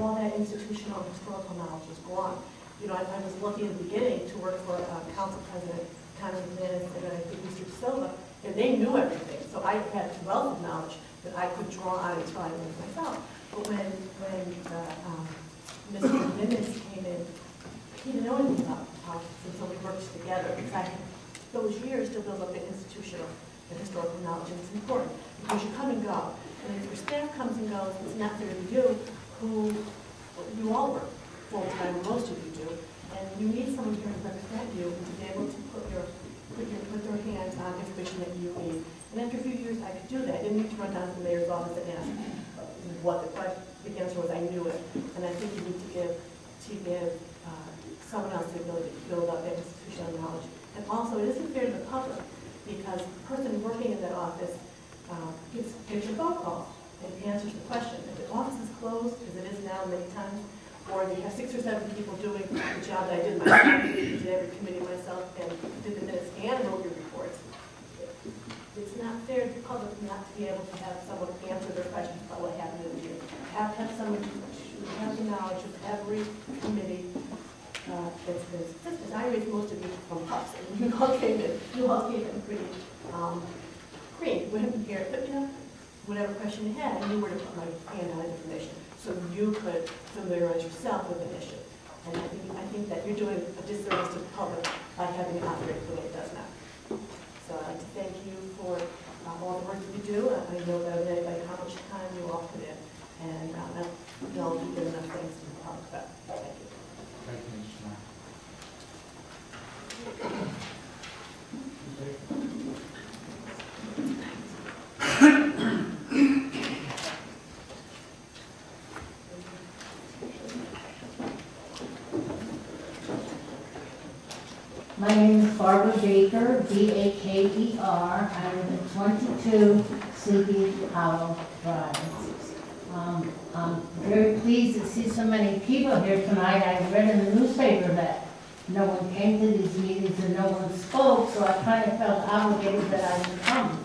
all that institutional historical knowledge is gone. You know, I was lucky in the beginning to work for council president, Connie McManus, and I think Mr. Silva, and they knew everything. So I had a wealth of knowledge that I could draw on until I learned myself. But when Mr. McManus came in, he didn't know anything about politics until we worked together. In fact, those years to build up the institutional and historical knowledge, and it's important because you come and go. And if your staff comes and goes, it's not fair to you, who you all work full-time, most of you do, and you need someone here to represent you and to be able to put their hands on information that you need. And after a few years, I could do that. I didn't need to run down to the mayor's office and ask what the answer was. I knew it, and I think you need to give someone else the ability to build up that institutional knowledge. And also, it isn't fair to the public, because the person working in that office gets your phone call and answers the question. If the office is closed, as it is now many times, or you have 6 or 7 people doing the job that I did myself, did every committee myself, and did the minutes and wrote your reports, it's not fair to the public not to be able to have someone answer their questions about what happened in the year. Have to have someone who has the knowledge of every committee that's been existed. I raised most of you from pups, and you all came in pretty green. We haven't here, but you know, whatever question you had, I knew where to put my hand on information, so you could familiarize yourself with an issue. And I think that you're doing a disservice to the public by having it operate the way it does now. So I'd like to thank you for all the work that you do. I know better than anybody how much time you all put in, and you know, you give enough things to the public. But thank you. Thank you, Mr. Mayor. My name is Barbara Baker, B-A-K-E-R. I live at 22 Sleepy Hollow Drive. I'm very pleased to see so many people here tonight. I read in the newspaper that no one came to these meetings and no one spoke, so I kind of felt obligated that I should come.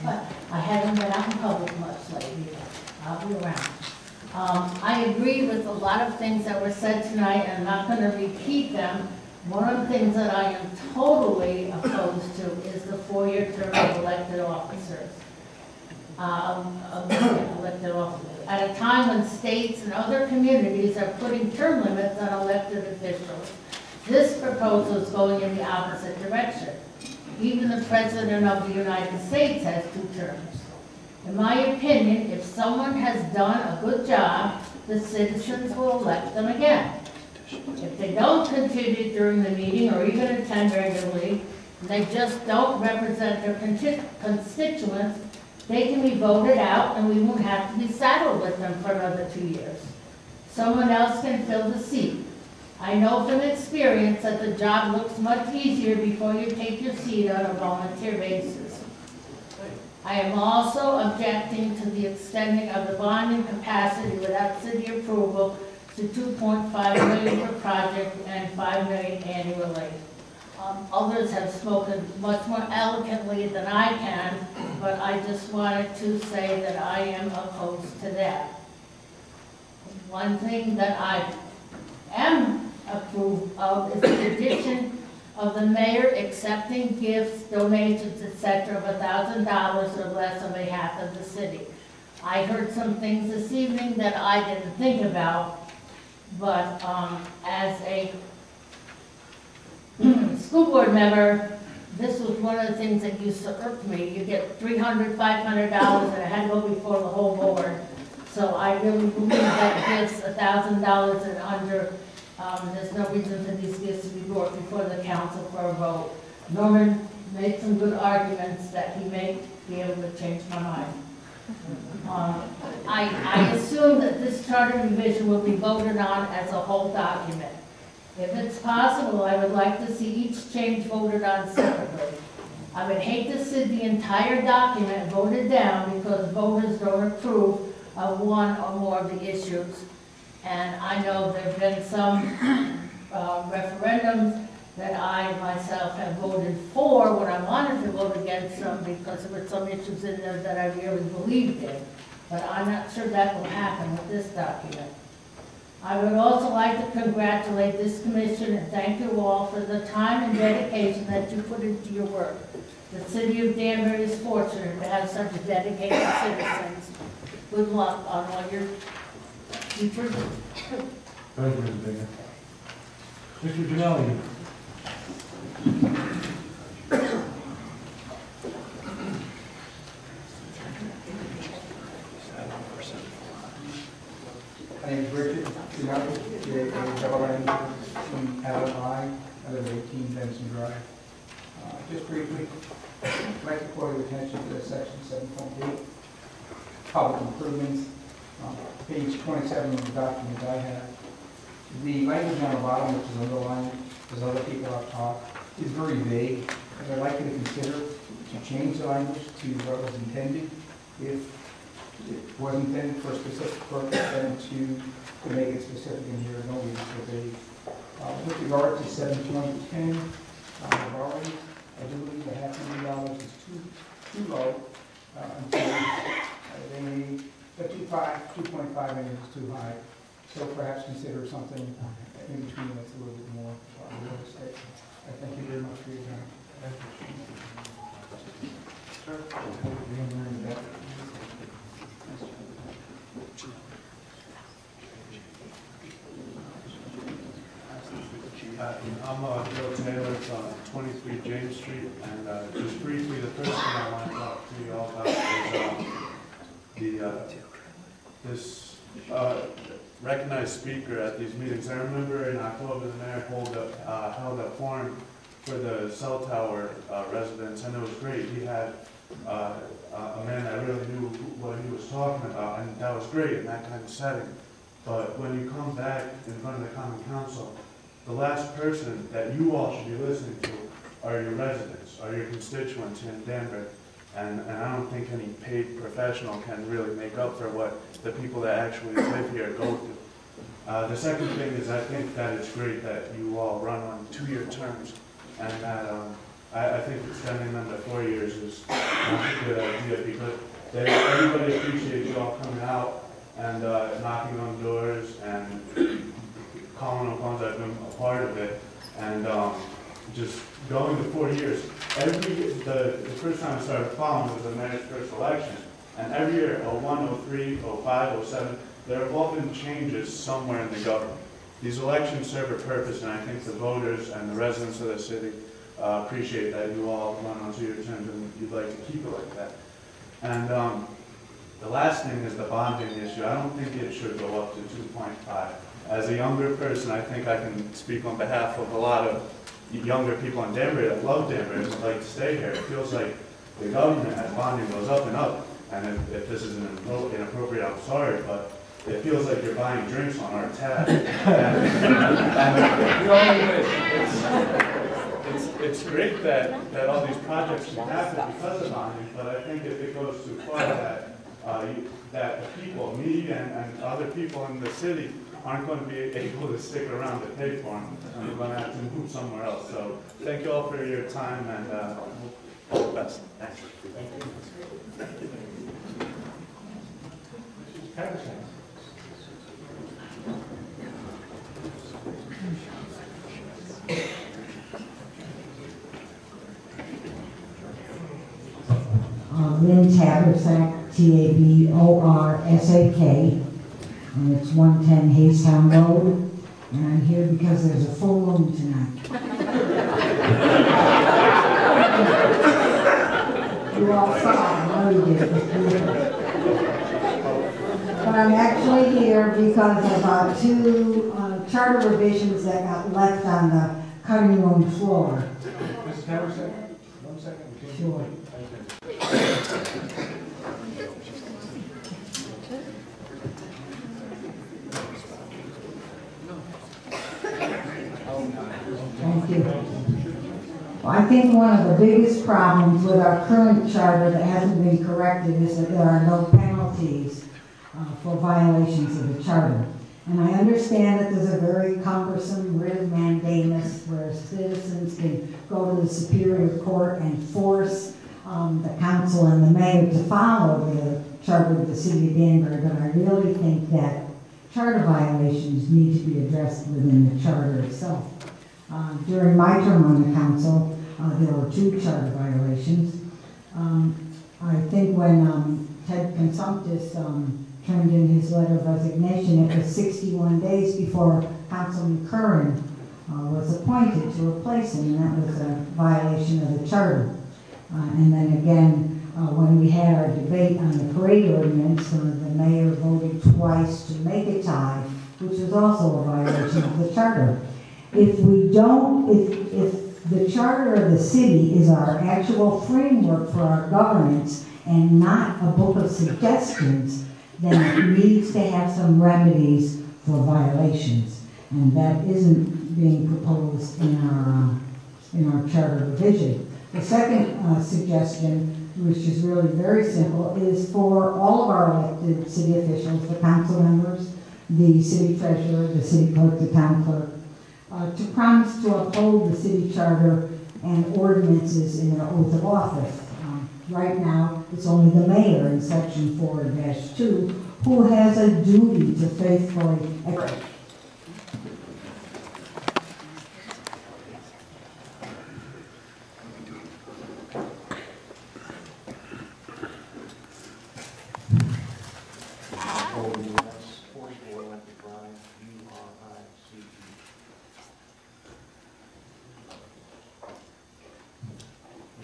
But I haven't been out in public much lately. I'll be around. I agree with a lot of things that were said tonight, and I'm not going to repeat them. One of the things that I am totally opposed to is the 4-year term of elected officers. At a time when states and other communities are putting term limits on elected officials, this proposal is going in the opposite direction. Even the President of the United States has 2 terms. In my opinion, if someone has done a good job, the citizens will elect them again. If they don't contribute during the meeting or even attend regularly, and they just don't represent their constituents, they can be voted out and we won't have to be saddled with them for another 2 years. Someone else can fill the seat. I know from experience that the job looks much easier before you take your seat on a volunteer basis. I am also objecting to the extending of the bonding capacity without city approval to $2.5 million per project and $5 million annually. Others have spoken much more eloquently than I can, but I just wanted to say that I am opposed to that. One thing that I am approved of is the addition of the mayor accepting gifts, donations, etc. of $1,000 or less on behalf of the city. I heard some things this evening that I didn't think about, but as a school board member, this was one of the things that used to irk me. You get $300, $500, and it had to go before the whole board. So I really believe that gifts $1,000 and under, there's no reason for these gifts to be brought before the council for a vote. Norman made some good arguments that he may be able to change my mind. I assume that this charter revision will be voted on as a whole document. If it's possible, I would like to see each change voted on separately. I would hate to see the entire document voted down because voters don't approve of one or more of the issues. And I know there have been some referendums that I myself have voted for when I wanted to vote against them because there were some issues in there that I really believed in. But I'm not sure that will happen with this document. I would also like to congratulate this commission and thank you all for the time and dedication that you put into your work. The city of Danbury is fortunate to have such dedicated citizens. Good luck on all your future. Thank you, Mr. Baker. Mr. Janelli. My name is Richard Janelli, J-A-L-L-N-E-L-I. I live at 18 Benson Drive. Just briefly, I'd like to call your attention to section 7.8, public improvements, page 27 of the document I have. The language on the bottom, which is underlined, as other people have talked, is very vague. And I'd like you to consider to change the language to what was intended. If it was intended for a specific purpose, then to make it specific in here, no reason for vague. With regard to 7.10, borrowing, I do believe the $500,000 is too low until they need, the 2.5 million is too high. So perhaps consider something in between that's a little bit more realistic. I thank you very much for your time. I'm Joe Taylor from 23 James Street, and just briefly, the first thing I want to talk to you all about is this recognized speaker at these meetings. I remember in October the mayor held a forum for the cell tower residents, and it was great. He had a man that really knew what he was talking about, and that was great in that kind of setting. But when you come back in front of the common council, the last person that you all should be listening to are your residents, are your constituents in Danbury. And I don't think any paid professional can really make up for what the people that actually live here go through. The second thing is I think that it's great that you all run on 2-year terms, and that I think extending them to 4 years is not a good idea because everybody appreciates you all coming out and knocking on doors and calling on phones. I've been a part of it, and just going to 4 years. The first time I started following was the mayor's first election, and every year, 01, 03, 05, 07, there have all been changes somewhere in the government. These elections serve a purpose, and I think the voters and the residents of the city appreciate that you all run on 2-year terms, and you'd like to keep it like that. And the last thing is the bonding issue. I don't think it should go up to 2.5. As a younger person, I think I can speak on behalf of a lot of younger people in Danbury that love Danbury and would like to stay here. It feels like the government as bonding goes up and up. And if this is inappropriate, I'm sorry, but it feels like you're buying drinks on our tab. It's great that all these projects can happen because of bonding, but I think if it goes too far that the people, me and other people in the city, aren't going to be able to stick around to pay for them, and we're going to have to move somewhere else. So thank you all for your time, and all the best. Thanks. Lynn Tabersack, Taborsak, and it's 110 Haystown Road, and I'm here because there's a full moon tonight. You all saw, I know you did. It was beautiful. But I'm actually here because of two charter revisions that got left on the cutting room floor. Mrs. Tabersack, 1 second. Sure. Thank you. Well, I think one of the biggest problems with our current charter that hasn't been corrected is that there are no penalties for violations of the charter. And I understand that there's a very cumbersome writ of mandamus where citizens can go to the Superior Court and force the council and the mayor to follow the charter of the city of Danbury, but I really think that charter violations need to be addressed within the charter itself. During my term on the council, there were 2 charter violations. I think when Ted Consumptis turned in his letter of resignation, it was 61 days before Councilman Curran was appointed to replace him, and that was a violation of the charter. And then again, when we had our debate on the parade ordinance, the mayor voted twice to make a tie, which was also a violation of the charter. If the charter of the city is our actual framework for our governance and not a book of suggestions, then it needs to have some remedies for violations. And that isn't being proposed in our charter revision. The second suggestion, which is really very simple, is for all of our elected city officials, the council members, the city treasurer, the city clerk, the town clerk, to promise to uphold the city charter and ordinances in their oath of office. Right now, it's only the mayor in section 4-2 who has a duty to faithfully execute.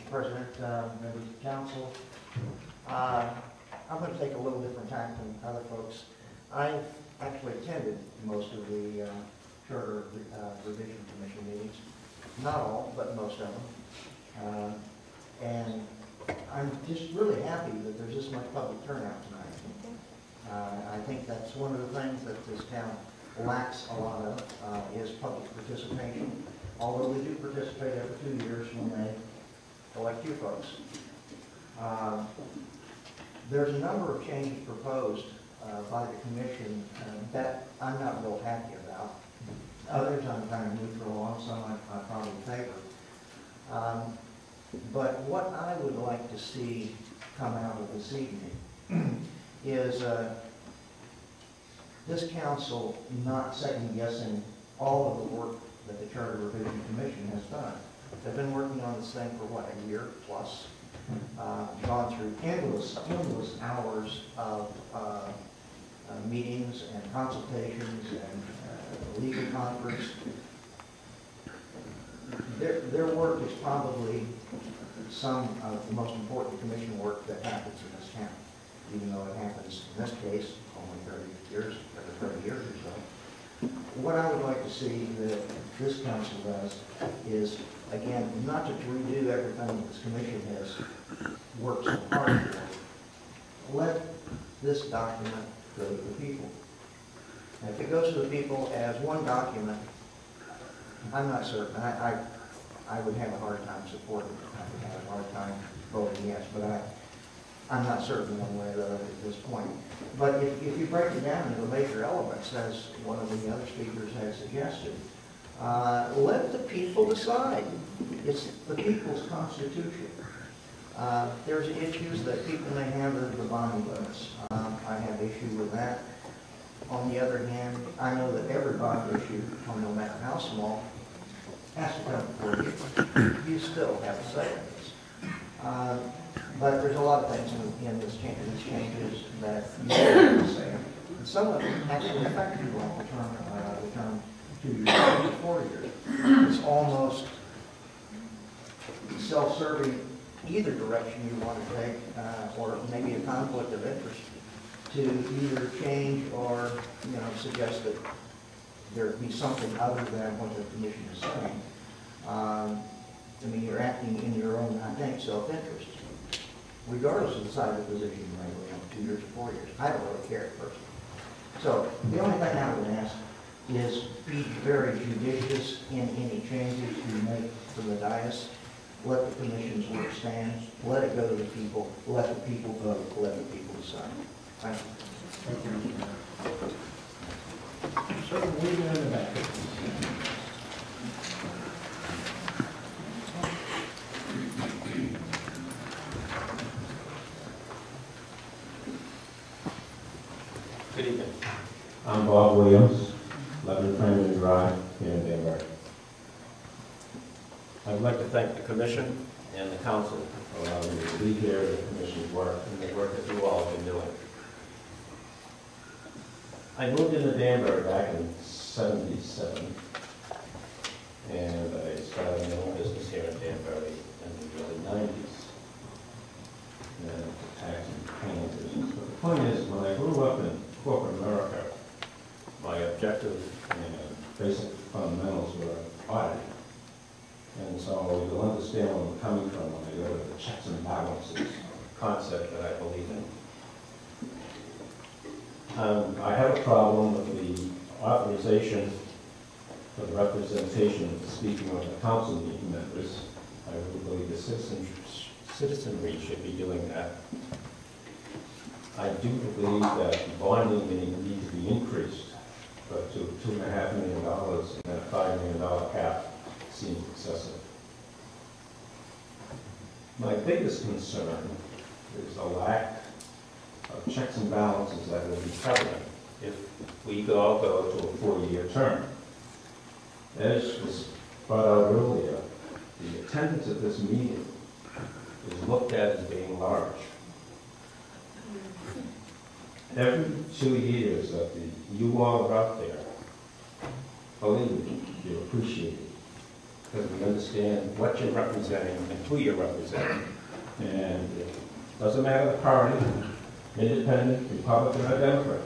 President, members of council. I'm going to take a little different tack than other folks. I've actually attended most of the Charter Revision Commission meetings. Not all, but most of them. And I'm just really happy that there's this much public turnout tonight. I think that's one of the things that this town lacks a lot of, is public participation. Although we do participate every 2 years when they elect you folks. There's a number of changes proposed by the commission that I'm not real happy about. Others I'm kind of neutral on, some I probably favor. But what I would like to see come out of this evening is this council not second-guessing all of the work that the Charter Revision Commission has done. They've been working on this thing for, what, a year plus? Gone through endless hours of meetings and consultations and legal conference. Their work is probably some of the most important commission work that happens in this town, even though it happens, in this case, only 30 years or so. What I would like to see that this council does is, again, not to redo everything that this commission has worked so hard for. Let this document go to the people. And if it goes to the people as one document, I'm not certain. I would have a hard time supporting it. I would have a hard time voting yes. But I'm not certain one way or the other at this point. But if you break it down into major elements, as one of the other speakers has suggested, let the people decide. It's the people's constitution. There's issues that people may have with the bond limits. I have issue with that. On the other hand, I know that every bond issue, no matter how small, has to come before you. You still have a say in this. But there's a lot of things in these changes that you have to say. And some of them actually affect you long term, 2 years, 4 years. It's almost self-serving either direction you want to take, or maybe a conflict of interest to either change or, suggest that there be something other than what the commission is saying. You're acting in your own, I think, self-interest, regardless of the side of the position you may be in 2 years or 4 years. I don't really care personally. So the only thing I would ask is be very judicious in any changes you make from the dais. Let the commission's work stand. Let it go to the people. Let the people vote. Let the people decide. Thank you. Thank you. Sir, leave it in the back. Good evening. I'm Bob Williams, 11 Franklin Drive, here in Danbury. I would like to thank the Commission and the Council for allowing me to be here, the Commission's work, and the work that you all have been doing. I moved into Danbury back in '77, and I started my own business here in Danbury in the early '90s. And then tax and paying business. But the point is, when I grew up in corporate America, my objective and basic fundamentals were auditing. And so you'll understand where I'm coming from when I go to the checks and balances concept that I believe in. I have a problem with the authorization for the representation of the speaking of the council meeting members. I really believe the citizenry should be doing that. I do believe that the bonding may need to be increased, but to $2.5 million and a $5 million cap seems excessive. My biggest concern is the lack of checks and balances that will be covered if we all go to a 4-year term. As was brought out earlier, the attendance at this meeting is looked at as being large. Every 2 years that you all are out there, believe me, you're appreciated, because we understand what you're representing and who you're representing. And it doesn't matter the party, independent, Republican, or Democrat,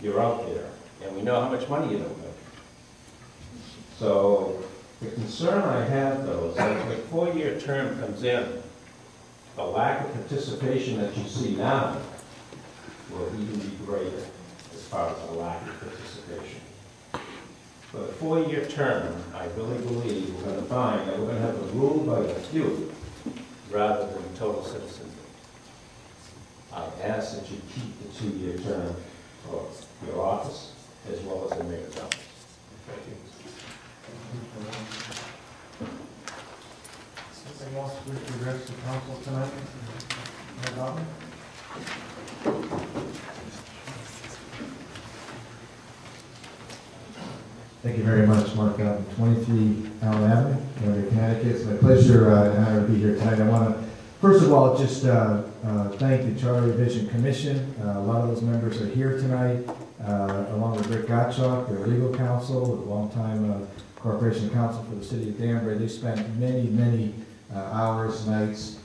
you're out there, and we know how much money you don't make. So the concern I have, though, is that if the 4-year term comes in, the lack of participation that you see now will even be greater as far as the lack of participation. For the 4-year term, I really believe we're going to find that we're going to have a rule by the few rather than total citizenry. I ask that you keep the 2-year term for your office as well as the mayor's office. Thank you. Anything else to address the council tonight? Thank you very much, Mark. 23 Allen Avenue, Danbury, Connecticut. It's my pleasure and honor to be here tonight. I want to, first of all, just thank the Charter Revision Commission. A lot of those members are here tonight, along with Rick Gottschalk, their legal counsel, a longtime corporation counsel for the city of Danbury. They spent many hours, nights,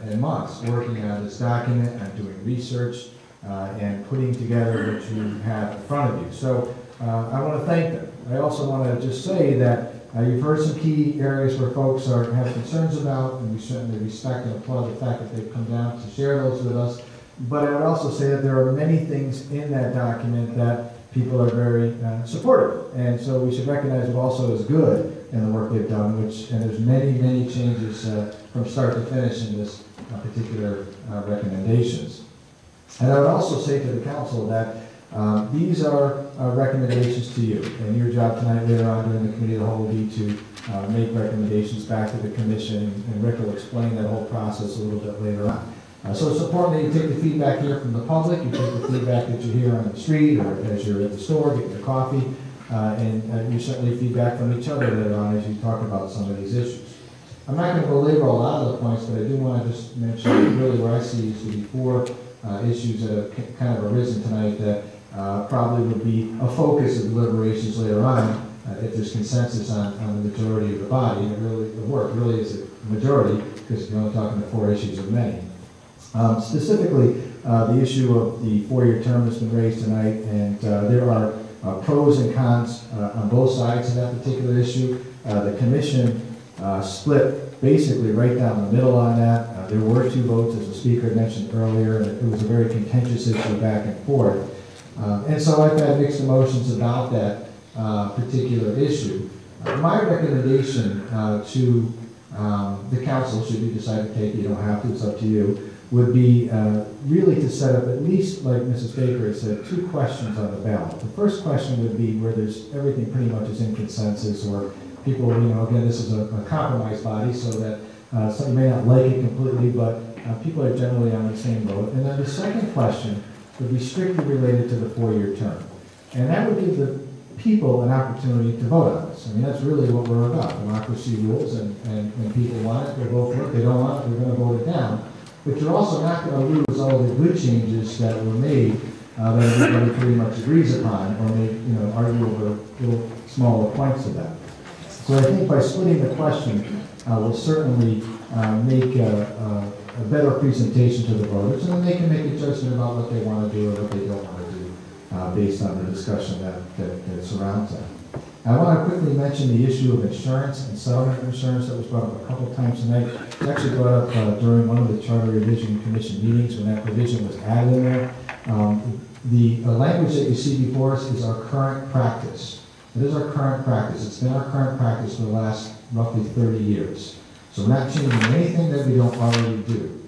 and months working on this document and doing research and putting together what you have in front of you. So I want to thank them. I also want to just say that you've heard some key areas where folks have concerns about, and we certainly respect and applaud the fact that they've come down to share those with us. But I would also say that there are many things in that document that people are very supportive, and so we should recognize it also as good in the work they've done. And there's many changes from start to finish in this particular recommendations. And I would also say to the council that these are recommendations to you, and your job tonight later on during the committee of the whole will be to make recommendations back to the commission, and Rick will explain that whole process a little bit later on. So it's important that you take the feedback here from the public, you take the feedback that you hear on the street or as you're at the store getting your coffee, and you certainly feedback from each other later on as you talk about some of these issues. I'm not going to belabor a lot of the points, but I do want to just mention really where I see is the four issues that have kind of arisen tonight that probably would be a focus of deliberations later on if there's consensus on the majority of the body. And it really, the work really is a majority because you're only talking the four issues of many. Specifically, the issue of the four-year term has been raised tonight, and there are pros and cons on both sides of that particular issue. The commission split basically right down the middle on that. There were two votes, as the speaker mentioned earlier, and it was a very contentious issue back and forth. And so I've had mixed emotions about that particular issue. My recommendation to the council, should you decide to take it, you don't have to, it's up to you, would be really to set up at least, like Mrs. Baker has said, two questions on the ballot. The first question would be where there's everything pretty much is in consensus, or people, again, this is a compromise body, so that some may not like it completely, but people are generally on the same boat. And then the second question would be strictly related to the four-year term. And that would give the people an opportunity to vote on this. I mean, that's really what we're about. Democracy rules, and when people want it, they'll vote for it. If they don't want it, they're going to vote it down. But you're also not going to lose all the good changes that were made that everybody pretty much agrees upon, or may, argue over little smaller points of that. So I think by splitting the question, we'll certainly make a better presentation to the voters, and then they can make a judgment about what they want to do or what they don't want to do based on the discussion that surrounds that. I want to quickly mention the issue of insurance and settlement insurance that was brought up a couple of times tonight. It was actually brought up during one of the Charter Revision Commission meetings when that provision was added in there. The language that you see before us is our current practice. It is our current practice. It's been our current practice for the last roughly 30 years. So we're not changing anything that we don't already do.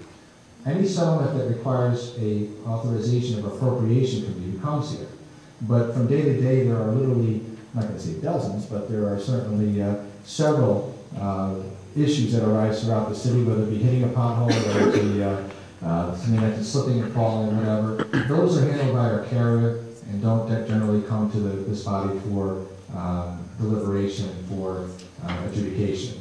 Any settlement that requires a authorization of appropriation from you comes here. But from day to day, there are literally, I'm not going to say dozens, but there are certainly several issues that arise throughout the city, whether it be hitting a pothole, whether it be something like slipping and falling, whatever. Those are handled by our carrier and don't generally come to this body for deliberation, for adjudication.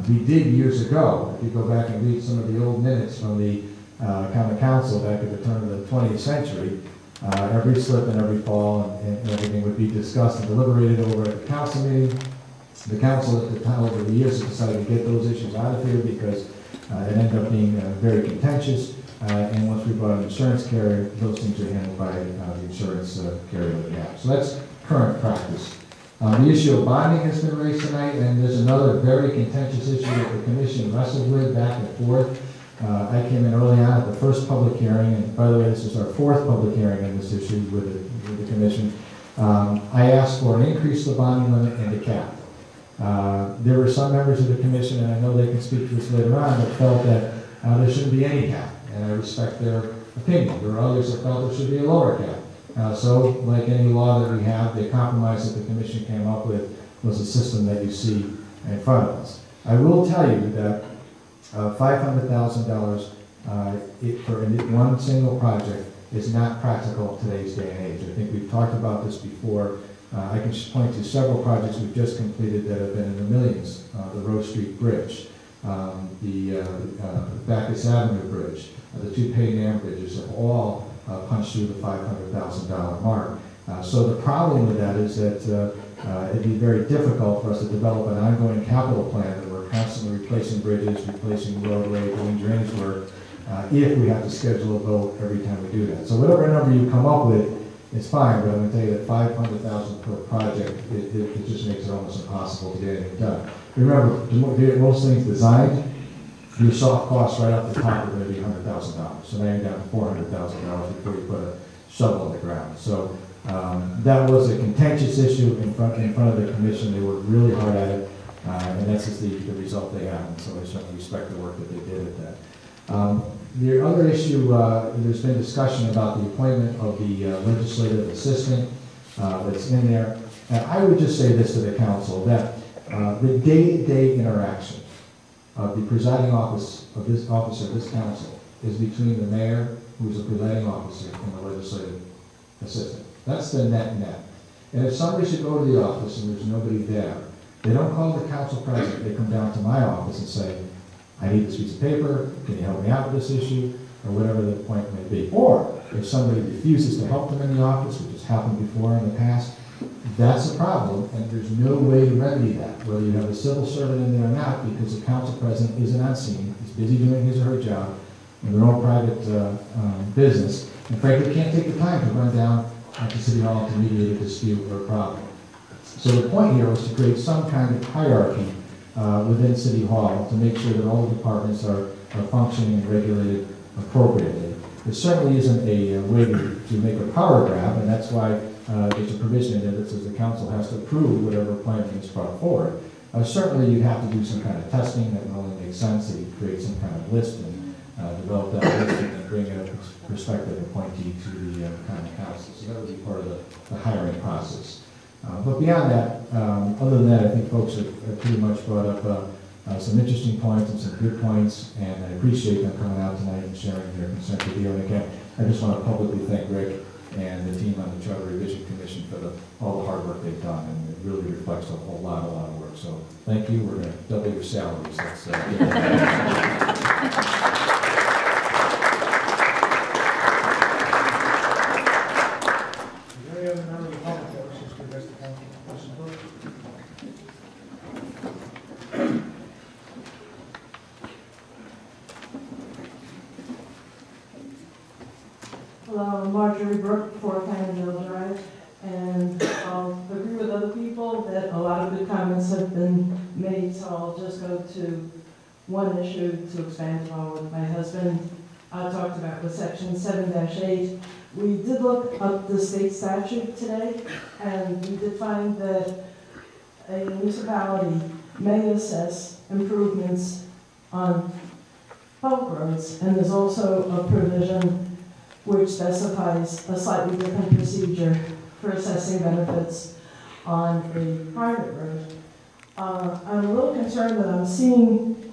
We did years ago, if you go back and read some of the old minutes from the common council back at the turn of the 20th century, every slip and every fall and everything would be discussed and deliberated over at the council meeting. The council at the time over the years decided to get those issues out of here because it ended up being very contentious. And once we brought an insurance carrier, those things are handled by the insurance carrier that we have. So that's current practice. The issue of bonding has been raised tonight, and there's another very contentious issue that the commission wrestled with back and forth. I came in early on at the first public hearing, and by the way, this is our fourth public hearing on this issue with the commission. I asked for an increase to the bonding limit and a cap. There were some members of the commission, and I know they can speak to this later on, that felt that there shouldn't be any cap, and I respect their opinion. There were others that felt there should be a lower cap. So, like any law that we have, the compromise that the commission came up with was a system that you see in front of us. I will tell you that $500,000 for one single project is not practical in today's day and age. I think we've talked about this before. I can just point to several projects we've just completed that have been in the millions. The Rose Street Bridge, the Bacchus Avenue Bridge, the two Pay Dam bridges have all punched through the $500,000 mark. So the problem with that is that it'd be very difficult for us to develop an ongoing capital plan that we're constantly replacing bridges, replacing roadway, doing drainage work, if we have to schedule a vote every time we do that. So whatever number you come up with, it's fine, but I'm going to tell you that $500,000 per project, it just makes it almost impossible to get anything done. Remember, to get most things designed, your soft costs right off the top are going to be $100,000. So now you're down to $400,000 before you put a shovel in the ground. So that was a contentious issue in front of the commission. They worked really hard at it, and that's just the result they have. And so I certainly respect the work that they did at that. The other issue, there's been discussion about the appointment of the legislative assistant that's in there. And I would just say this to the council, that the day-to-day interaction of the presiding officer of this council is between the mayor, who's the presiding officer, and the legislative assistant. That's the net. And if somebody should go to the office and there's nobody there, they don't call the council president, they come down to my office and say, I need this piece of paper, can you help me out with this issue, or whatever the point may be. Or if somebody refuses to help them in the office, which has happened before in the past, that's a problem, and there's no way to remedy that, whether you have a civil servant in there or not, because the council president isn't on scene, he's busy doing his or her job in their own private business, and frankly can't take the time to run down to City Hall to mediate a dispute or a problem. So the point here was to create some kind of hierarchy within City Hall to make sure that all the departments are functioning and regulated appropriately. There certainly isn't a way to make a power grab, and that's why there's a provision in there that says the council has to approve whatever appointment is brought forward. Certainly you'd have to do some kind of testing that would only make sense, that you create some kind of list and develop that list and then bring a prospective appointee to the common council. So that would be part of the hiring process. But beyond that, other than that, I think folks have pretty much brought up some interesting points and some good points, and I appreciate them coming out tonight and sharing their concerns with you. And again, I just want to publicly thank Rick and the team on the Charter Revision Commission for all the hard work they've done, and it really reflects a lot of work. So thank you. We're going to double your salaries. That's Hello, I'm Marjorie Brooke, 4 Cannondale Drive, and I'll agree with other people that a lot of good comments have been made, so I'll just go to one issue to expand upon what my husband talked about with section 7-8. We did look up the state statute today, and we did find that a municipality may assess improvements on public roads, and there's also a provision which specifies a slightly different procedure for assessing benefits on a private road. I'm a little concerned that I'm seeing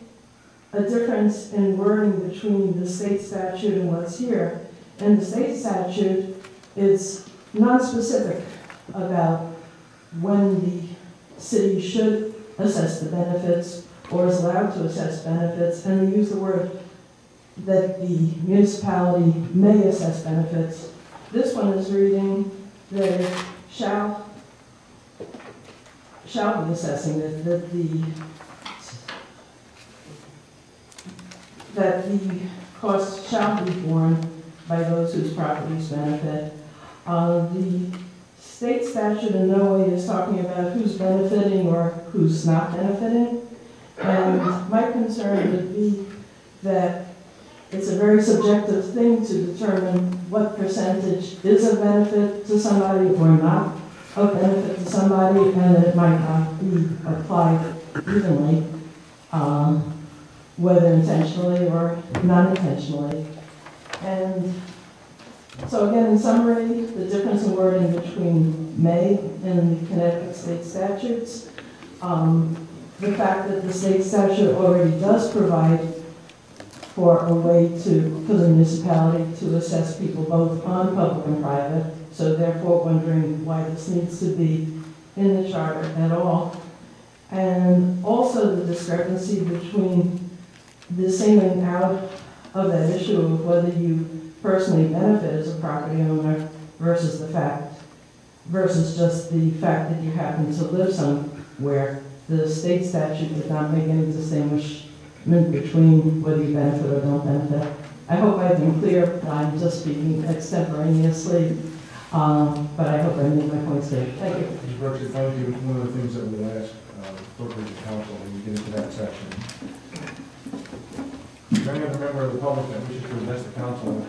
a difference in wording between the state statute and what's here. And the state statute is non-specific about when the city should assess the benefits or is allowed to assess benefits, and they use the word that the municipality may assess benefits. This one is reading that it shall be assessing it, that the costs shall be borne by those whose properties benefit. The state statute in no way is talking about who's benefiting or who's not benefiting. And my concern would be that it's a very subjective thing to determine what percentage is a benefit to somebody or not of benefit to somebody, and it might not be applied evenly, whether intentionally or non-intentionally. And so again, in summary, the difference in wording between may and the Connecticut state statutes, the fact that the state statute already does provide for a way for the municipality to assess people both on public and private, so therefore wondering why this needs to be in the charter at all. And also the discrepancy between the singling out of that issue of whether you personally benefit as a property owner versus just the fact that you happen to live somewhere. The state statute did not make any distinguishment between whether you benefit or don't benefit. I hope I've been clear. I'm just speaking extemporaneously, but I hope I made my points clear. Thank you. Mr. Brooks, thank you. One of the things that we'll ask appropriate council when we get into that section. Is there any other member of the public that wishes to address the council?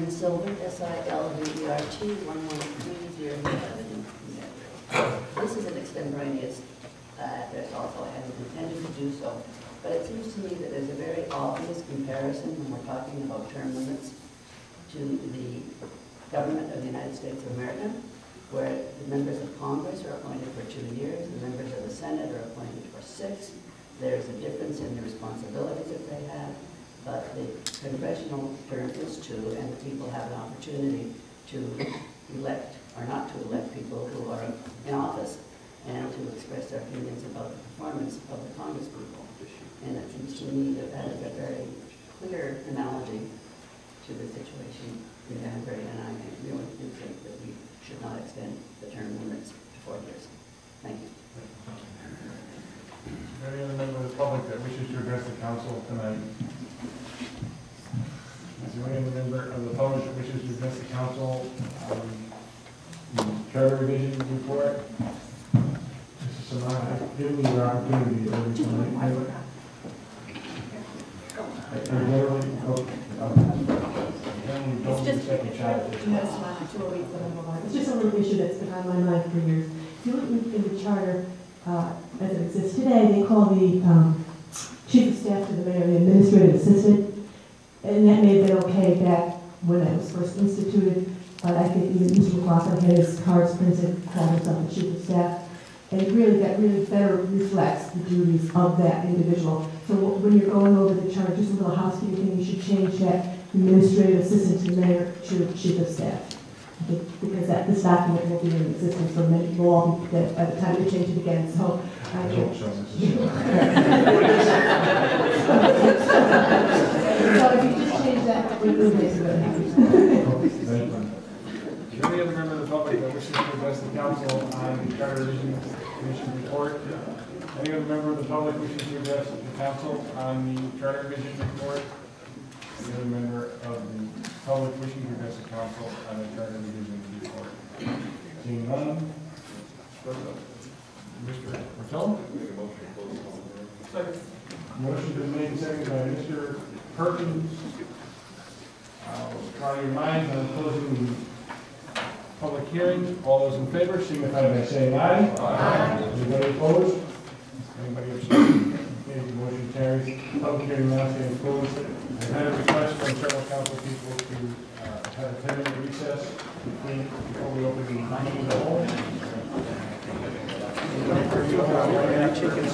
Lynn Silver, SILVERT, 11307. This is an extemporaneous address also. I hadn't intended to do so. But it seems to me that there's a very obvious comparison when we're talking about term limits to the government of the United States of America, where the members of Congress are appointed for 2 years, the members of the Senate are appointed for 6. There's a difference in the responsibilities that they have, but the congressional term is 2, and the people have an opportunity to elect or not to elect people who are in office and to express their opinions about the performance of the Congress people. And it seems to me that that is a very clear analogy to the situation in Danbury, and I really do think that we should not extend the term limits to 4 years. Thank you. Any other member of the public that wishes to address the council tonight? Is there any other member of the public that wishes to address the council on the charter revision report? Mrs. Samana, I've given you your opportunity every tonight. It's just a little issue that's been on my mind for years. If you look in the charter as it exists today, they call the chief of staff to the mayor the administrative assistant, and that may have been okay back when that was first instituted, but I think even Mr. McLaughlin had his cards printed calling himself the chief of staff. And that really better reflects the duties of that individual. So when you're going over the charter, just a little housekeeping thing, you should change that administrative assistant to mayor to chief of staff. Because this document will be in existence for many long, by the time we change it again, so. So if you just change that, we will make it really happy. Is there any other member of the public that wishes to address the council on the Charter Revision Commission report? Any other member of the public wishing to address the council on the Charter Revision report? Any other member of the public wishing to address the council on the Charter Revision report? Seeing none. Mr. Martell? Motion to made and seconded by Mr. Perkins. I'll try your minds on closing the public hearing. All those in favor signify by saying aye. Aye. Anybody opposed? Anybody abstaining? Okay, the motion carries. Public hearing now stands closed. I've had a request from several council people to have a 10-minute recess before we open the meeting of the whole. Chickens.